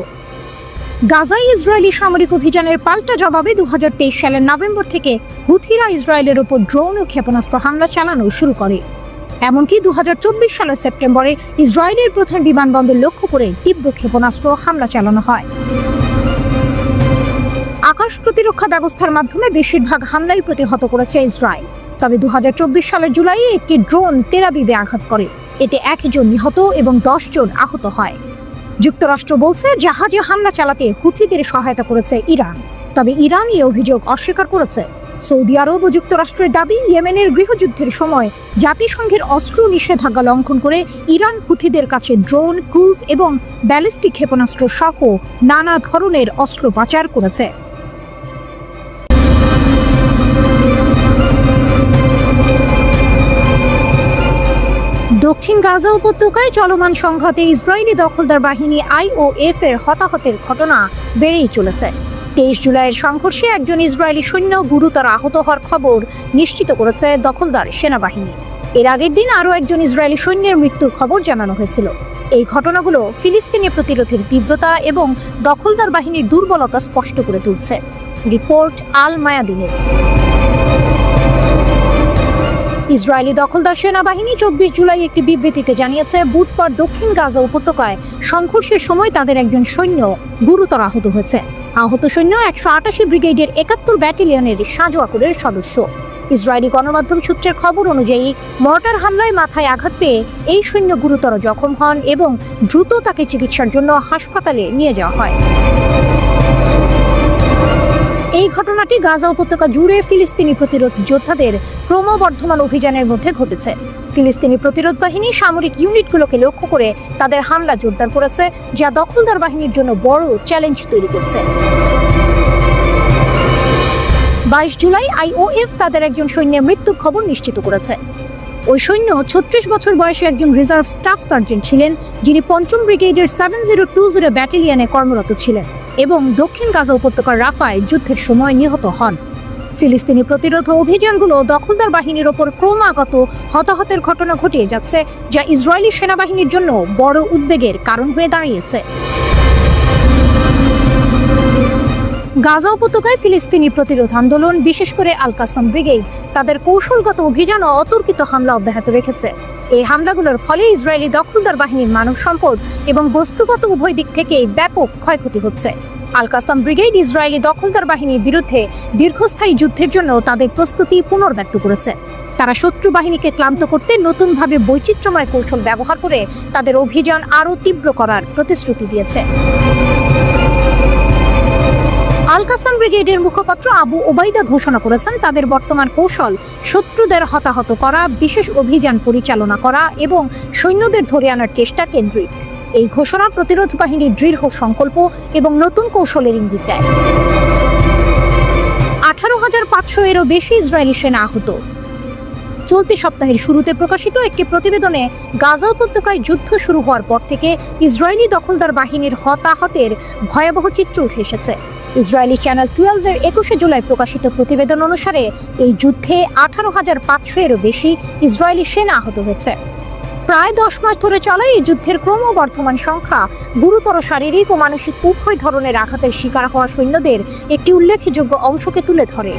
গাজায় ইসরায়েলি সামরিক অভিযানের পাল্টা জবাবে 2023 সালের নভেম্বর থেকে হুথিরা ইসরায়েলের ওপর ড্রোন ও ক্ষেপণাস্ত্র হামলা চালানো শুরু করে। এমনকি 2024 সালের সেপ্টেম্বরে ইসরায়েলের প্রধান বিমানবন্দর লক্ষ্য করে তীব্র ক্ষেপণাস্ত্র হামলা চালানো হয়। আকাশ প্রতিরক্ষা ব্যবস্থার মাধ্যমে বেশিরভাগ হামলাই প্রতিহত করেছে ইসরায়েল। তবে 2024 সালের জুলাইয়ে একটি ড্রোন তেল আবিবে আঘাত করে। এতে 1 জন নিহত এবং 10 জন আহত হয়। যুক্তরাষ্ট্র বলছে জাহাজে হামলা চালাতে হুথিদের সহায়তা করেছে ইরান, তবে ইরান এই অভিযোগ অস্বীকার করেছে। সৌদি আরব ও যুক্তরাষ্ট্রের দাবি, ইয়েমেনের গৃহযুদ্ধের সময় জাতিসংঘের অস্ত্র নিষেধাজ্ঞা লঙ্ঘন করে ইরান হুথিদের কাছে ড্রোন, ক্রুজ এবং ব্যালিস্টিক ক্ষেপণাস্ত্র সহ নানা ধরনের অস্ত্র পাচার করেছে। দক্ষিণ গাজা উপত্যকায় চলমান সংঘাতে ইসরায়েলি দখলদার বাহিনী আইওএফ এর হতাহতের ঘটনা বেড়েই চলেছে। 23 জুলাইয়ের সংঘর্ষে একজন ইসরায়েলি সৈন্য গুরুতর আহত হওয়ার খবর নিশ্চিত করেছে দখলদার সেনাবাহিনী। এর আগের দিন আরও একজন ইসরায়েলি সৈন্যের মৃত্যুর খবর জানানো হয়েছিল। এই ঘটনাগুলো ফিলিস্তিনি প্রতিরোধের তীব্রতা এবং দখলদার বাহিনীর দুর্বলতা স্পষ্ট করে তুলছে। রিপোর্ট আল মায়াদিনের। ইসরায়েলি দখলদার সেনাবাহিনী 24 জুলাই একটি বিবৃতিতে জানিয়েছে, বুধবার দক্ষিণ গাজা উপত্যকায় সংঘর্ষের সময় তাদের একজন সৈন্য গুরুতর আহত হয়েছে। আহত সৈন্য 188 ব্রিগেডের 71 ব্যাটালিয়নের সাঁজোয়াকুরের সদস্য। ইসরায়েলি গণমাধ্যম সূত্রের খবর অনুযায়ী মর্টার হামলায় মাথায় আঘাত পেয়ে এই সৈন্য গুরুতর জখম হন এবং দ্রুত তাকে চিকিৎসার জন্য হাসপাতালে নিয়ে যাওয়া হয়। এই ঘটনাটি গাজা উপত্যকা জুড়ে ফিলিস্তিনি প্রতিরোধ যোদ্ধাদের ক্রমবর্ধমান অভিযানের মধ্যে ঘটেছে। ফিলিস্তিনি প্রতিরোধ বাহিনী সামরিক ইউনিটগুলোকে লক্ষ্য করে তাদের হামলা জোরদার করেছে, যা দখলদার বাহিনীর জন্য বড় চ্যালেঞ্জ তৈরি করছে। 22 জুলাই আইওএফ তাদের একজন সৈন্যের মৃত্যুর খবর নিশ্চিত করেছে। ওই সৈন্য 36 বছর বয়সী একজন রিজার্ভ স্টাফ সার্জেন্ট ছিলেন, যিনি 5ম ব্রিগেডের 7020 ব্যাটালিয়নে কর্মরত ছিলেন এবং দক্ষিণ গাজা উপত্যকার রাফায় যুদ্ধের সময় নিহত হন। ফিলিস্তিনি প্রতিরোধ অভিযানগুলো দখলদার বাহিনীর ওপর ক্রমাগত হতাহতের ঘটনা ঘটিয়ে যাচ্ছে, যা ইসরায়েলি সেনাবাহিনীর জন্য বড় উদ্বেগের কারণ হয়ে দাঁড়িয়েছে। গাজা উপত্যকায় ফিলিস্তিনি প্রতিরোধ আন্দোলন, বিশেষ করে আল কাসাম ব্রিগেড, তাদের কৌশলগত অভিযান ও অতর্কিত হামলা অব্যাহত রেখেছে। এই হামলাগুলোর ফলে ইসরায়েলি দখলদার বাহিনীর মানব সম্পদ এবং বস্তুগত উভয় দিক থেকেই ব্যাপক ক্ষয়ক্ষতি হচ্ছে। আল কাসাম ব্রিগেড ইসরায়েলি দখলদার বাহিনীর বিরুদ্ধে দীর্ঘস্থায়ী যুদ্ধের জন্য তাদের প্রস্তুতি পুনর্ব্যক্ত করেছে। তারা শত্রু বাহিনীকে ক্লান্ত করতে নতুনভাবে বৈচিত্র্যময় কৌশল ব্যবহার করে তাদের অভিযান আরও তীব্র করার প্রতিশ্রুতি দিয়েছে। আল কাসাম ব্রিগেডের মুখপাত্র আবু ওবাইদা ঘোষণা করেছেন, তাদের বর্তমান কৌশল শত্রুদের হতাহত করা, বিশেষ অভিযান পরিচালনা করা এবং সৈন্যদের ধরে আনার চেষ্টা কেন্দ্রিক। এই ঘোষণা প্রতিরোধ বাহিনীর দৃঢ় সংকল্প এবং নতুন কৌশলের ইঙ্গিত দেয়। 18,500 এরও বেশি ইসরায়েলি সেনা আহত। চলতি সপ্তাহের শুরুতে প্রকাশিত একটি প্রতিবেদনে গাজা উপত্যকায় যুদ্ধ শুরু হওয়ার পর থেকে ইসরায়েলি দখলদার বাহিনীর হতাহতের ভয়াবহ চিত্র উঠে এসেছে। ইসরায়েলি চ্যানেল 12 এর 21 জুলাই প্রকাশিত প্রতিবেদন অনুসারে এই যুদ্ধে 18,500 এরও বেশি ইসরায়েলি সেনা আহত হয়েছে। প্রায় 10 মাস ধরে চলা এই যুদ্ধের ক্রমবর্ধমান সংখ্যা গুরুতর শারীরিক ও মানসিক উভয় ধরনের আঘাতের শিকার হওয়া সৈন্যদের একটি উল্লেখযোগ্য অংশকে তুলে ধরে।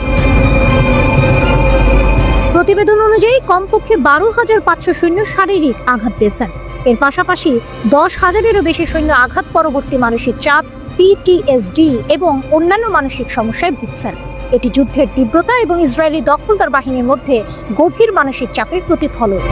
প্রতিবেদন অনুযায়ী কমপক্ষে 12,500 সৈন্য শারীরিক আঘাত পেয়েছেন। এর পাশাপাশি 10,000-এরও বেশি সৈন্য আঘাত পরবর্তী মানসিক চাপ, পিটিএসডি এবং অন্যান্য মানসিক সমস্যায় ভুগছেন। এটি যুদ্ধের তীব্রতা এবং ইসরায়েলি দখলদার বাহিনীর মধ্যে গভীর মানসিক চাপের প্রতিফলন।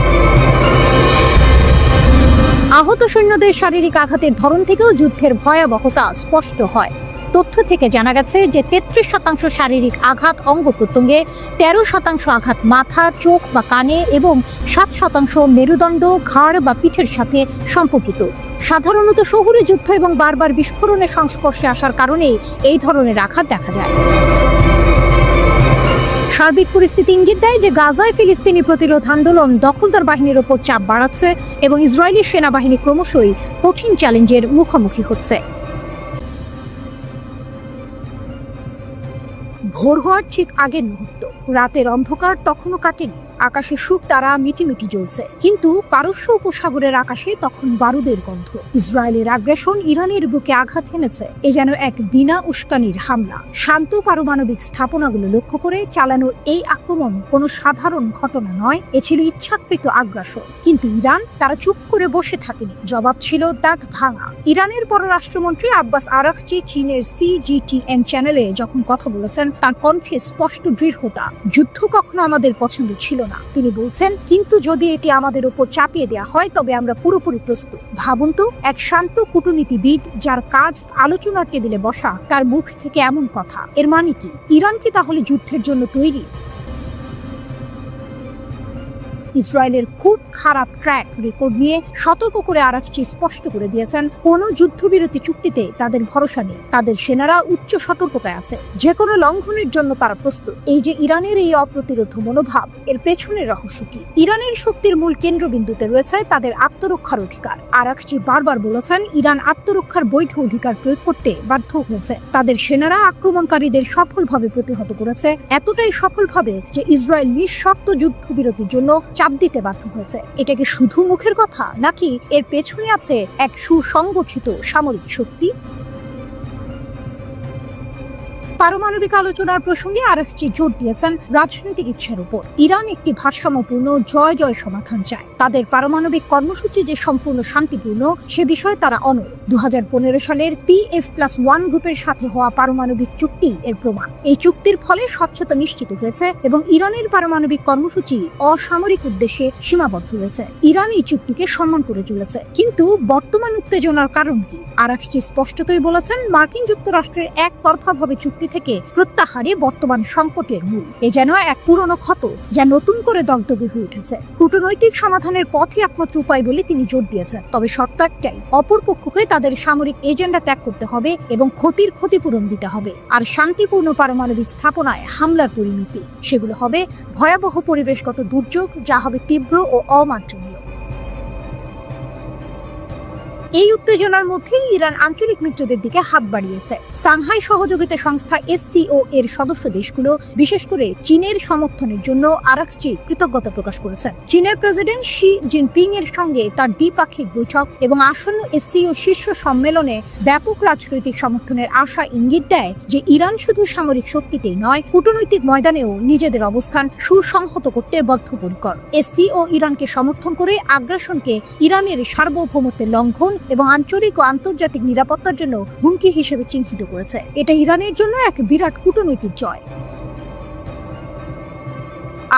আহত সৈন্যদের শারীরিক আঘাতের ধরন থেকেও যুদ্ধের ভয়াবহতা স্পষ্ট হয়। তথ্য থেকে জানা গেছে যে 33% শারীরিক আঘাত অঙ্গ প্রত্যঙ্গে, 13% আঘাত মাথা, চোখ বা কানে এবং 7% মেরুদণ্ড, ঘাড় বা পিঠের সাথে সম্পর্কিত। সাধারণত শহুরে যুদ্ধ এবং বারবার বিস্ফোরণের সংস্পর্শে আসার কারণেই এই ধরনের আঘাত দেখা যায়। সার্বিক পরিস্থিতি ইঙ্গিত দেয় যে গাজায় ফিলিস্তিনি প্রতিরোধ আন্দোলন দখলদার বাহিনীর ওপর চাপ বাড়াচ্ছে এবং ইসরায়েলি সেনাবাহিনী ক্রমশই কঠিন চ্যালেঞ্জের মুখোমুখি হচ্ছে। ভোর হওয়ার ঠিক আগের মুহূর্ত, রাতের অন্ধকার তখনও কাটেনি। আকাশে শুক তারা মিটিমিটি জ্বলছে, কিন্তু পারস্য উপসাগরের আকাশে তখন বারুদের গন্ধ। ইসরায়েলের আগ্রাসন ইরানের বুকে আঘাত হেনেছে। এ যেন এক বিনা উস্কানির হামলা। শান্ত পারমাণবিক স্থাপনাগুলো লক্ষ্য করে চালানো এই আক্রমণ কোনো সাধারণ ঘটনা নয়, এ ছিল ইচ্ছাকৃত আগ্রাসন। কিন্তু ইরান, তারা চুপ করে বসে থাকেনি। জবাব ছিল দাঁত ভাঙা। ইরানের পররাষ্ট্রমন্ত্রী আব্বাস আরাকচি চীনের CGTN চ্যানেলে যখন কথা বলেছেন, তার কণ্ঠে স্পষ্ট দৃঢ়তা। যুদ্ধ কখনো আমাদের পছন্দ ছিল না, তিনি বলছেন, কিন্তু যদি এটি আমাদের উপর চাপিয়ে দেওয়া হয় তবে আমরা পুরোপুরি প্রস্তুত। ভাবুন তো, এক শান্ত কূটনীতিবিদ যার কাজ আলোচনার টেবিলে বসা, তার মুখ থেকে এমন কথা। এর মানে কি? ইরান কি তাহলে যুদ্ধের জন্য তৈরি? ইসরায়েলের খুব খারাপ ট্র্যাক রেকর্ড নিয়ে সতর্ক করে আরাকচি স্পষ্ট করে দিয়েছেন, কোনো যুদ্ধবিরতি চুক্তিতে তাদের ভরসা নেই। তাদের সেনারা উচ্চ সতর্কতায় আছে, যে কোনো লঙ্ঘনের জন্য তারা প্রস্তুত। এই যে ইরানের এই অপ্রতিরোধ মনোভাব, এর পেছনের রহস্য কি? ইরানের শক্তির মূল কেন্দ্রবিন্দুতে রয়েছে তাদের আত্মরক্ষার অধিকার। আরাকচি বারবার বলেছেন, ইরান আত্মরক্ষার বৈধ অধিকার প্রয়োগ করতে বাধ্য হয়েছে। তাদের সেনারা আক্রমণকারীদের সফলভাবে প্রতিহত করেছে, এতটাই সফলভাবে যে ইসরায়েল নিঃশর্ত যুদ্ধবিরতির জন্য চাপ দিতে বাধ্য হয়েছে। এটা কি শুধু মুখের কথা, নাকি এর পেছনে আছে এক সুসংগঠিত সামরিক শক্তি? পারমাণবিক আলোচনার প্রসঙ্গে আরাকচি জোর দিয়েছেন রাজনৈতিক ইচ্ছার উপর। ইরান একটি ভারসাম্যপূর্ণ জয় জয় সমাধান চায়। তাদের পারমাণবিক কর্মসূচি যে সম্পূর্ণ শান্তিপূর্ণ, সে বিষয়ে তারা অনড়। 2015 সালের PF+1 গ্রুপের সাথে হওয়া পারমাণবিক চুক্তি এর প্রমাণ। এই চুক্তির ফলে স্বচ্ছতা নিশ্চিত হয়েছে এবং ইরানের পারমাণবিক কর্মসূচি অসামরিক উদ্দেশ্যে সীমাবদ্ধ রয়েছে। ইরান এই চুক্তিকে সম্মান করে চলেছে। কিন্তু বর্তমান উত্তেজনার কারণ কি? আরাকচি স্পষ্টতই বলেছেন, মার্কিন যুক্তরাষ্ট্রের একতরফাভাবে চুক্তি থেকে প্রত্যাহারই বর্তমান সংকটের মূল। এ যেন এক পুরনো ক্ষত, যা নতুন করে দগ্ধ হয়ে উঠেছে। কূটনৈতিক সমাধানের পথই একমাত্র উপায় বলে তিনি জোর দিয়েছেন। তবে শর্ত একটাই, অপর পক্ষকে তাদের সামরিক এজেন্ডা ত্যাগ করতে হবে এবং ক্ষতির ক্ষতিপূরণ দিতে হবে। আর শান্তিপূর্ণ পারমাণবিক স্থাপনায় হামলার পরিণতি, সেগুলো হবে ভয়াবহ পরিবেশগত দুর্যোগ, যা হবে তীব্র ও অমার্জনীয়। এই উত্তেজনার মধ্যেই ইরান আঞ্চলিক মিত্রদের দিকে হাত বাড়িয়েছে। সাংহাই সহযোগিতা সংস্থা SCO এর সদস্য দেশগুলো বিশেষ করে চীনের সমর্থনের জন্য আরাকচি কৃতজ্ঞতা প্রকাশ করেছেন। চীনের প্রেসিডেন্ট শি জিনপিং এর সঙ্গে তার দ্বিপাক্ষিক বৈঠক এবং আসন্ন SCO শীর্ষ সম্মেলনে ব্যাপক রাজনৈতিক সমর্থনের আশা ইঙ্গিত দেয় যে ইরান শুধু সামরিক শক্তিতেই নয়, কূটনৈতিক ময়দানেও নিজেদের অবস্থান সুসংহত করতে বদ্ধপরিকর। SCO ইরানকে সমর্থন করে আগ্রাসনকে ইরানের সার্বভৌমত্বের লঙ্ঘন এবং আঞ্চলিক ও আন্তর্জাতিক নিরাপত্তার জন্য হুমকি হিসেবে চিহ্নিত করেছে। এটা ইরানের জন্য এক বিরাট কূটনৈতিক জয়।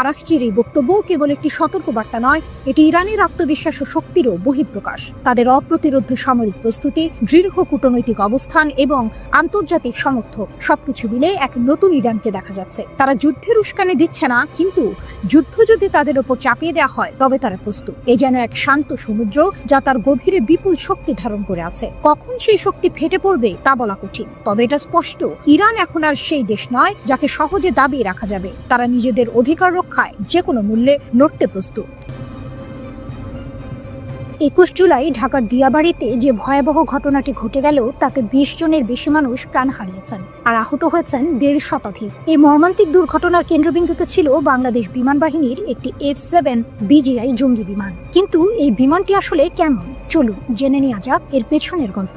আরাকচির এই বক্তব্য কেবল একটি সতর্কবার্তা নয়, এটি ইরানের আত্মবিশ্বাস ও শক্তিরও বহিঃপ্রকাশ। তাদের অপ্রতিরোধ্য সামরিক প্রস্তুতি, দৃঢ় কূটনৈতিক অবস্থান এবং আন্তর্জাতিক সমর্থন সবকিছু মিলে এক নতুন ইরানকে দেখা যাচ্ছে। তারা যুদ্ধের উস্কানি দিচ্ছে না, কিন্তু যুদ্ধ যদি তাদের ওপর চাপিয়ে দেওয়া হয় তবে তারা প্রস্তুত। এ যেন এক শান্ত সমুদ্র যা তার গভীরে বিপুল শক্তি ধারণ করে আছে। কখন সেই শক্তি ফেটে পড়বে তা বলা কঠিন, তবে এটা স্পষ্ট, ইরান এখন আর সেই দেশ নয় যাকে সহজে দাবিয়ে রাখা যাবে। তারা নিজেদের অধিকার রক্ষায় যে কোনো মূল্যে লড়তে প্রস্তুত। 21 জুলাই ঢাকার দিয়াবাড়িতে যে ভয়াবহ ঘটনাটি ঘটে গেল তাতে 20 জনের বেশি মানুষ প্রাণ হারিয়েছেন আর আহত হয়েছেন 1.5 শতাধিক। এই মর্মান্তিক দুর্ঘটনার কেন্দ্রবিন্দুতে ছিল বাংলাদেশ বিমান বাহিনীর একটি F-7 BGI জঙ্গি বিমান। কিন্তু এই বিমানটি আসলে কেমন, চলুন জেনে নেওয়া যাক এর পেছনের গল্প।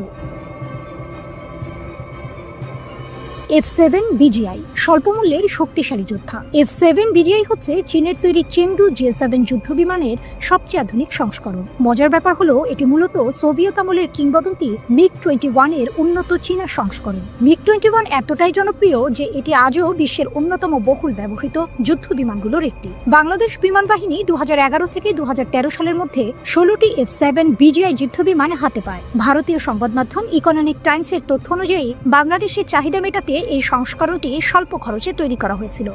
F-7 BGI স্বল্পমূল্যের শক্তিশালী যোদ্ধা। F-7 BGI হচ্ছে চীনের তৈরি চেংদু J-7 যুদ্ধ বিমানের সবচেয়ে আধুনিক সংস্করণ। মজার ব্যাপার হলো এটি মূলত সোভিয়েত আমলের কিংবদন্তি MiG-21 এর উন্নত চীনা সংস্করণ। MiG-21 এতটাই জনপ্রিয় যে এটি আজও বিশ্বের অন্যতম বহুল ব্যবহৃত যুদ্ধ বিমানগুলোর একটি। বাংলাদেশ বিমান বাহিনী 2011 থেকে 2013 সালের মধ্যে 16টি F-7 BGI যুদ্ধ বিমান হাতে পায়। ভারতীয় সংবাদ মাধ্যম ইকোনমিক টাইমসের তথ্য অনুযায়ী বাংলাদেশের চাহিদা মেটাতে এই সংস্করণটি স্বল্প খরচে তৈরি করা হয়েছিল।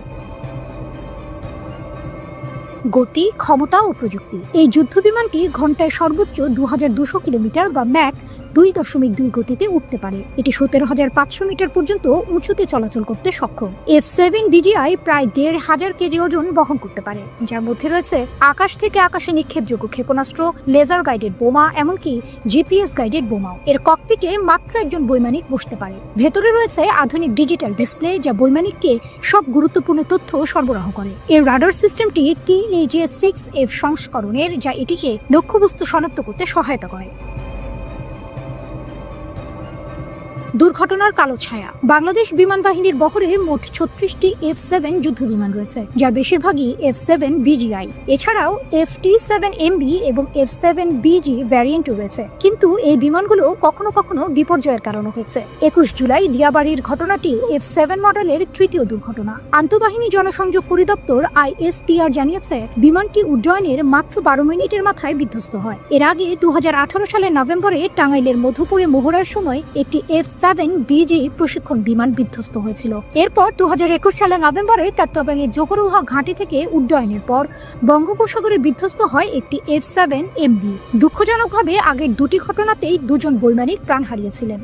গতি, ক্ষমতা ও প্রযুক্তি। এই যুদ্ধ বিমানটি ঘন্টায় সর্বোচ্চ 2200 কিলোমিটার বা ম্যাক 2.2 গতিতে উঠতে পারে। এটি 17,500 মিটার পর্যন্ত উঁচুতে চলাচল করতে সক্ষম। F-7 BGI প্রায় 1,500 কেজি ওজন বহন করতে পারে, যার মধ্যে রয়েছে আকাশ থেকে আকাশে নিক্ষেপযোগ্য ক্ষেপণাস্ত্র, লেজার গাইডেড বোমা, এমনকি GPS গাইডেড বোমাও। এর ককপিটে মাত্র একজন বৈমানিক বসতে পারে। ভেতরে রয়েছে আধুনিক ডিজিটাল ডিসপ্লে যা বৈমানিককে সব গুরুত্বপূর্ণ তথ্য সরবরাহ করে। এর রাডার সিস্টেমটি TAJ-6F সংস্করণের, যা এটিকে লক্ষ্যবস্তু শনাক্ত করতে সহায়তা করে। দুর্ঘটনার কালো ছায়া। বাংলাদেশ বিমান বাহিনীর বহরে মোট 36টি F-7 যুদ্ধ বিমান রয়েছে, যার বেশিরভাগই F-7 BGI। এছাড়াও FT-7MB এবং F-7 BG ভ্যারিয়েন্টও রয়েছে, কিন্তু এই বিমানগুলো কখনো কখনো বিপর্যয়ের কারণ হয়েছে। 21 জুলাই দিয়াবাড়ির ঘটনাটি F-7 মডেলের তৃতীয় দুর্ঘটনা। আন্তঃবাহিনী জনসংযোগ পরিদপ্তর ISPR জানিয়েছে বিমানটি উড্ডয়নের মাত্র 12 মিনিটের মাথায় বিধ্বস্ত হয়। এর আগে 2018 সালের নভেম্বরে টাঙ্গাইলের মধুপুরে মহড়ার সময় একটি F-7 BG প্রশিক্ষণ বিমান বিধ্বস্ত হয়েছিল। এরপর 2021 সালের নভেম্বরে চট্টগ্রামের জোহরুহা ঘাঁটি থেকে উড্ডয়নের পর বঙ্গোপসাগরে বিধ্বস্ত হয় একটি F-7MB। দুঃখজনকভাবে আগের দুটি ঘটনাতেই দুজন বৈমানিক প্রাণ হারিয়েছিলেন।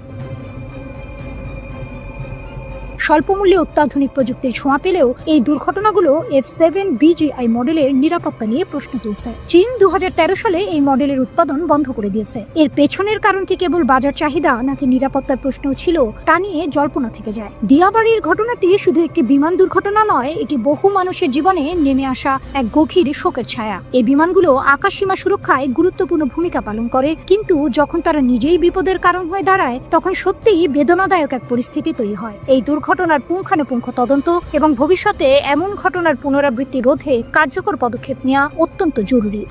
স্বল্পমূল্যে অত্যাধুনিক প্রযুক্তির ছোঁয়া পেলেও এই দুর্ঘটনাগুলো F-7 BGI মডেলের নিরাপত্তা নিয়ে প্রশ্ন তুলছে। চীন 2013 সালে এই মডেলের উৎপাদন বন্ধ করে দিয়েছে। এর পেছনের কারণ কি কেবল বাজার চাহিদা নাকি নিরাপত্তার প্রশ্ন ছিল তা নিয়ে জল্পনা থেকে যায়। দিয়াবাড়ির ঘটনাটি শুধু একটি বিমান দুর্ঘটনা নয়, এটি বহু মানুষের জীবনে নেমে আসা এক গভীর শোকের ছায়া। এই বিমানগুলো আকাশসীমা সুরক্ষায় গুরুত্বপূর্ণ ভূমিকা পালন করে, কিন্তু যখন তারা নিজেই বিপদের কারণ হয়ে দাঁড়ায় তখন সত্যিই বেদনাদায়ক এক পরিস্থিতি তৈরি হয়। এই ঘটনার পুঙ্খানুপুঙ্খ তদন্ত এবং ভবিষ্যতে এমন ঘটনার পুনরাবৃত্তি রোধে কার্যকর পদক্ষেপ নেওয়া অত্যন্ত জরুরি।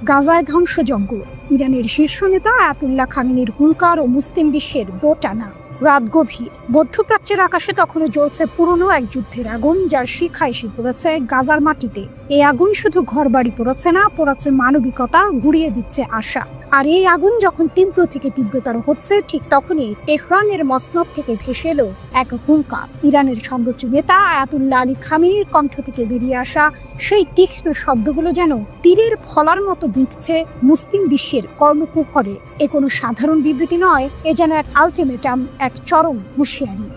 গাজায় ধ্বংসযজ্ঞ। ইরানের শীর্ষ নেতা আয়াতুল্লাহ খামেনির হুঙ্কার ও মুসলিম বিশ্বের দোটানা। রাত গভীর, মধ্যপ্রাচ্যের আকাশে তখনও জ্বলছে পুরনো এক যুদ্ধের আগুন, যার শিখা এসে পড়েছে গাজার মাটিতে। এই আগুন শুধু ঘরবাড়ি পোড়াচ্ছে না, পোড়াচ্ছে মানবিকতা, গুড়িয়ে দিচ্ছে আশা। আর এই আগুন যখন তীব্র থেকে তীব্রতর হচ্ছে, ঠিক তখনই তেহরানের মসনদ থেকে ভেসে এলো এক হুঙ্কার। ইরানের সর্বোচ্চ নেতা আয়াতুল্লাহ আলী খামেনির কণ্ঠ থেকে বেরিয়ে আসা সেই তীক্ষ্ণ শব্দগুলো যেন তীরের ফলার মতো বিঁধছে মুসলিম বিশ্বের কর্ণকুহরে। এ কোনো সাধারণ বিবৃতি নয়, এ যেন এক আলটিমেটাম, এক চরম হুঁশিয়ারি।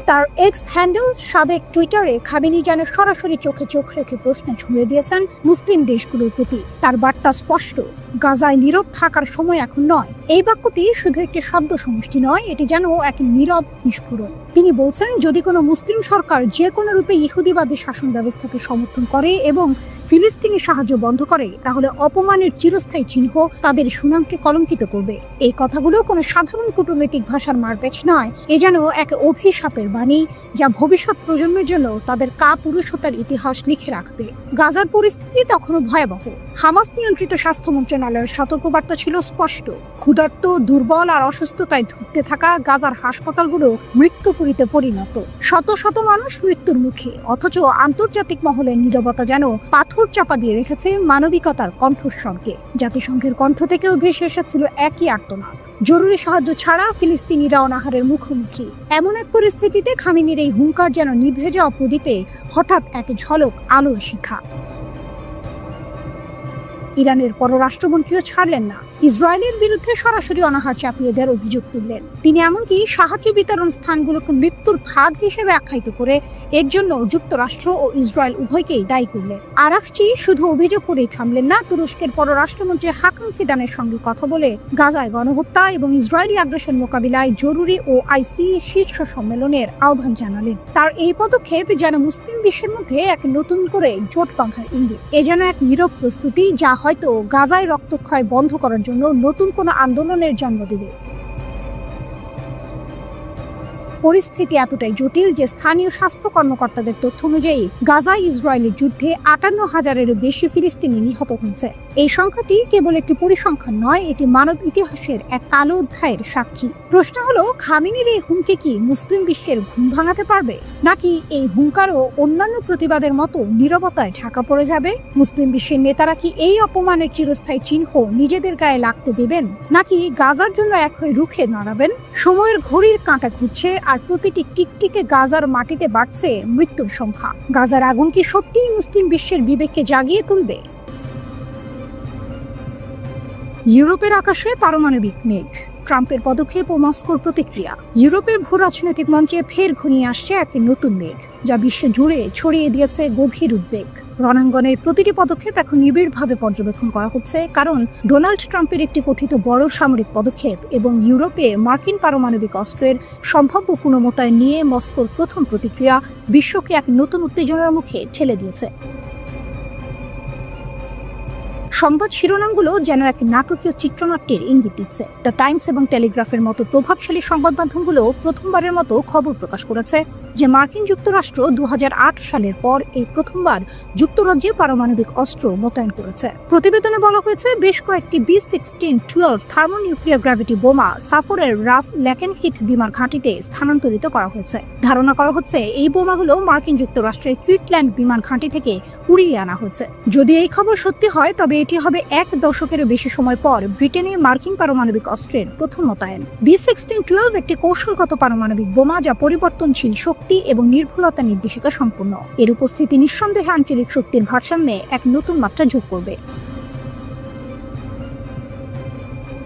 তার এক্স হ্যান্ডেল সাবেক টুইটারে খামেনি যেন সরাসরি চোখে চোখ রেখে প্রশ্ন ছুঁড়ে দিয়েছেন মুসলিম দেশগুলোর প্রতি। তার বার্তা স্পষ্ট, গাজায় নীরব থাকার সময় এখন নয়। এই বাক্যটি শুধু একটি শব্দ সমষ্টি নয়, এটি যেন এক নীরব বিস্ফোরণ। তিনি বলছেন, যদি কোনো মুসলিম সরকার যে কোনো রূপে ইহুদিবাদী শাসন ব্যবস্থাকে সমর্থন করে এবং ফিলিস্তিনি সাহায্য বন্ধ করে, তাহলে অপমানের চিরস্থায়ী চিহ্ন তাদের সুনামকে কলঙ্কিত করবে। এই কথাগুলো কোনো সাধারণ কূটনৈতিক ভাষার মারপ্যাচ নয়, এ যেন এক অভিশাপের বাণী যা ভবিষ্যৎ প্রজন্মের জন্য তাদের কাপুরুষতার ইতিহাস লিখে রাখবে। গাজার পরিস্থিতি তখনও ভয়াবহ। হামাস নিয়ন্ত্রিত স্বাস্থ্য মন্ত্রণালয়ের সতর্কবার্তা ছিল স্পষ্ট, ক্ষুধার্ত, দুর্বল আর অসুস্থতায় ধুঁকতে থাকা গাজার হাসপাতালগুলো মৃত্যুপুরীতে পরিণত। শত শত মানুষ মৃত্যুর মুখে, অথচ আন্তর্জাতিক মহলের নীরবতা যেন পাথর চাপা দিয়ে রেখেছে মানবিকতার কণ্ঠস্বরকে। জাতিসংঘের কণ্ঠ থেকেও ভেসে এসেছিল একই আর্তনাদ, জরুরি সাহায্য ছাড়া ফিলিস্তিনিরা অনাহারের মুখোমুখি। এমন এক পরিস্থিতিতে খামেনির এই হুঙ্কার যেন নিভে যাওয়া প্রদীপে হঠাৎ এক ঝলক আলোর শিখা। ইরানের পররাষ্ট্রমন্ত্রীও ছাড়লেন না, ইসরায়েলের বিরুদ্ধে সরাসরি অনাহার চাপিয়ে দেওয়ার অভিযোগ তুললেন। তিনি এমনকি সাহায্য বিতরণ স্থানগুলোকে মৃত্যুর ফাঁদ হিসেবে আখ্যায়িত করে এর জন্য যুক্তরাষ্ট্র ও ইসরায়েল উভয়কেই দায়ী করলেন। আরাকচি শুধু অভিযোগ করেই থামলেন না, তুরস্কের পররাষ্ট্রমন্ত্রী হাকান ফিদানের সঙ্গে কথা বলে গাজায় গণহত্যা এবং ইসরায়েলি আগ্রাসন মোকাবিলায় জরুরি OIC শীর্ষ সম্মেলনের আহ্বান জানালেন। তার এই পদক্ষেপ যেন মুসলিম বিশ্বের মধ্যে এক নতুন করে জোট বাঁধার ইঙ্গিত। এ যেন এক নীরব প্রস্তুতি যা হয়তো গাজায় রক্তক্ষয় বন্ধ করার জন্য নতুন কোনো আন্দোলনের জন্ম দেবে। পরিস্থিতি এতটাই জটিল যে স্থানীয় স্বাস্থ্য কর্মকর্তাদের তথ্য অনুযায়ী গাজায় ইসরায়েলের যুদ্ধে 58,000-এরও বেশি ফিলিস্তিনি নিহত হয়েছে। এই সংখ্যাটি কেবল একটি পরিসংখ্যান নয়, এটি মানব ইতিহাসের এক কালো অধ্যায়ের সাক্ষী। প্রশ্ন হলো, খামেনির এই হুমকি কি মুসলিম বিশ্বের ঘুম ভাঙাতে পারবে, নাকি এই হুঙ্কারও অন্যান্য প্রতিবাদের মতো নীরবতায় ঢাকা পড়ে যাবে? মুসলিম বিশ্বের নেতারা কি এই অপমানের চিরস্থায়ী চিহ্ন নিজেদের গায়ে লাগতে দেবেন, নাকি গাজার জন্য এক হয়ে রুখে দাঁড়াবেন? সময়ের ঘড়ির কাঁটা ঘুরছে আর প্রতিটি টিকটিকে গাজার মাটিতে বাড়ছে মৃত্যুর সংখ্যা। গাজার আগুন কি সত্যিই মুসলিম বিশ্বের বিবেককে জাগিয়ে তুলবে? ইউরোপের আকাশে পারমাণবিক মেঘ, ট্রাম্পের পদক্ষেপ ও মস্কোর প্রতিক্রিয়া। ইউরোপের ভূ রাজনৈতিক মঞ্চে ফের ঘনিয়ে আসছে একটি নতুন মেঘ, যা বিশ্ব জুড়ে ছড়িয়ে দিয়েছে গভীর উদ্বেগ। রণাঙ্গনের প্রতিটি পদক্ষেপ এখন নিবিড়ভাবে পর্যবেক্ষণ করা হচ্ছে, কারণ ডোনাল্ড ট্রাম্পের একটি কথিত বড় সামরিক পদক্ষেপ এবং ইউরোপে মার্কিন পারমাণবিক অস্ত্রের সম্ভাব্য পুনর্মোতায়েন নিয়ে মস্কোর প্রথম প্রতিক্রিয়া বিশ্বকে এক নতুন উত্তেজনার মুখে ঠেলে দিয়েছে। সংবাদ শিরোনামগুলো যেন এক নাটকীয় চিত্রনাট্যের ইঙ্গিত দিচ্ছে। দ্য টাইমস এবং টেলিগ্রাফের মতো প্রভাবশালী সংবাদ মাধ্যমগুলো প্রথমবারের মতো খবর প্রকাশ করেছে যে মার্কিন যুক্তরাষ্ট্র 2008 সালের পর এই প্রথমবার যুক্তরাজ্যে পারমাণবিক অস্ত্র মোতায়েন করেছে। প্রতিবেদনে বলা হয়েছে, বেশ কয়েকটি B-16-12 থার্মোনিউক্লিয়ার গ্র্যাভিটি বোমা সাফরের রাফ লেকেনহিথ বিমান ঘাঁটিতে স্থানান্তরিত করা হয়েছে। ধারণা করা হচ্ছে এই বোমাগুলো মার্কিন যুক্তরাষ্ট্রের কিটল্যান্ড বিমান ঘাঁটি থেকে উড়িয়ে আনা হয়েছে। যদি এই খবর সত্যি হয়, তবে এটি হবে এক দশকেরও বেশি সময় পর ব্রিটেনে মার্কিন পারমাণবিক অস্ত্রের প্রথম মোতায়েন। B-16-12 একটি কৌশলগত পারমাণবিক বোমা যা পরিবর্তনশীল শক্তি এবং নির্ভুলতা নির্দেশিকা সম্পন্ন। এর উপস্থিতি নিঃসন্দেহে আঞ্চলিক শক্তির ভারসাম্যে এক নতুন মাত্রা যোগ করবে।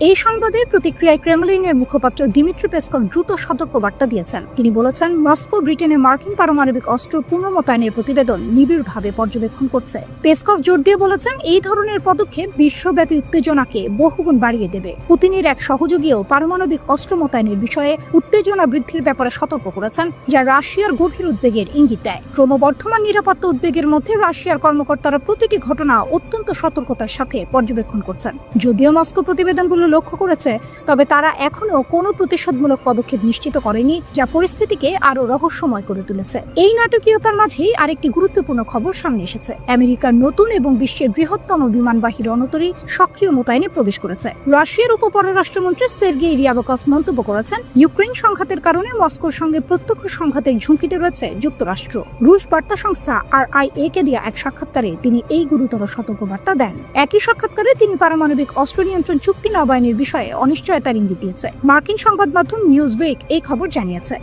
এই সংবাদের প্রতিক্রিয়ায় ক্রেমলিনের মুখপাত্র দিমিত্রি পেসকভ দ্রুত সতর্কবার্তা দিয়েছেন। তিনি বলেছেন, মস্কো ব্রিটেনে মার্কিন পারমাণবিক অস্ত্র পুনর্মোতায়েনের প্রতিবেদন নিবিড়ভাবে পর্যবেক্ষণ করছে। পেসকভ জোর দিয়ে বলেছেন, এই ধরনের পদক্ষেপ বিশ্বব্যাপী উত্তেজনাকে বহুগুণ বাড়িয়ে দেবে। পুতিনের এক সহযোগীও পারমাণবিক অস্ত্র মোতায়েনের বিষয়ে উত্তেজনা বৃদ্ধির ব্যাপারে সতর্ক করেছেন, যা রাশিয়ার গভীর উদ্বেগের ইঙ্গিত দেয়। ক্রমবর্ধমান নিরাপত্তা উদ্বেগের মধ্যে রাশিয়ার কর্মকর্তারা প্রতিটি ঘটনা অত্যন্ত সতর্কতার সাথে পর্যবেক্ষণ করছেন। যদিও মস্কো প্রতিবেদনগুলো লক্ষ্য করেছে, তবে তারা এখনো কোনো প্রতিশোধমূলক পদক্ষেপ নিশ্চিত করেনি, যা পরিস্থিতিকে আরো রহস্যময় করে তুলেছে। এই নাটকীয়তার মাঝেই আরেকটি গুরুত্বপূর্ণ খবর সামনে এসেছে। আমেরিকার নতুন এবং বিশ্বের বৃহত্তম বিমানবাহী রণতরী সক্রিয় মোতায়েনে প্রবেশ করেছে। রাশিয়ার উপপররাষ্ট্রমন্ত্রী সের্গেই রিয়াবকভ মন্তব্য করেছেন, ইউক্রেন সংঘাতের কারণে মস্কোর সঙ্গে প্রত্যক্ষ সংঘাতের ঝুঁকিতে রয়েছে যুক্তরাষ্ট্র। রুশ বার্তা সংস্থা RIA কে দেয়া এক সাক্ষাৎকারে তিনি এই গুরুতর সতর্কবার্তা দেন। একই সাক্ষাৎকারে তিনি পারমাণবিক অস্ত্র নিয়ন্ত্রণ চুক্তি নবায়নের বিষয়ে অনিশ্চয়তার ইঙ্গিত দিয়েছে। মার্কিন সংবাদ মাধ্যম নিউজউইক এই খবর জানিয়েছে।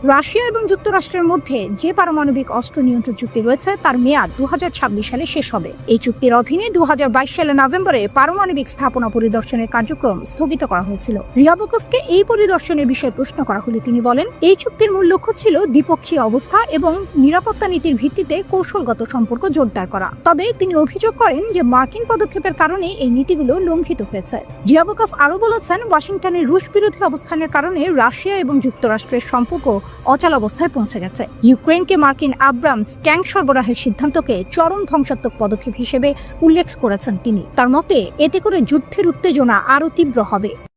রাশিয়া এবং যুক্তরাষ্ট্রের মধ্যে যে পারমাণবিক অস্ত্র নিয়ন্ত্রণ চুক্তি রয়েছে তার মেয়াদ 2026 সালে শেষ হবে। এই চুক্তির অধীনে 2022 সালে নভেম্বরে পারমাণবিক স্থাপনা পরিদর্শনের কার্যক্রম স্থগিত করা হয়েছিল। রিয়াবকভকে এই পরিদর্শনের বিষয়ে প্রশ্ন করা হলে তিনি বলেন, এই চুক্তির মূল লক্ষ্য ছিল দ্বিপক্ষীয় অবস্থা এবং নিরাপত্তা নীতির ভিত্তিতে কৌশলগত সম্পর্ক জোরদার করা। তবে তিনি অভিযোগ করেন যে মার্কিন পদক্ষেপের কারণে এই নীতিগুলো লঙ্ঘিত হয়েছে। রিয়াবকভ আরও বলেছেন, ওয়াশিংটনের রুশ বিরোধী অবস্থানের কারণে রাশিয়া এবং যুক্তরাষ্ট্রের সম্পর্ক অচল অবস্থায় পৌঁছে গেছে। ইউক্রেনকে মার্কিন আব্রামস ট্যাঙ্ক সরবরাহের সিদ্ধান্তকে চরম ধ্বংসাত্মক পদক্ষেপ হিসেবে উল্লেখ করেছেন তিনি। তার মতে এতে করে যুদ্ধের উত্তেজনা আরও তীব্র হবে।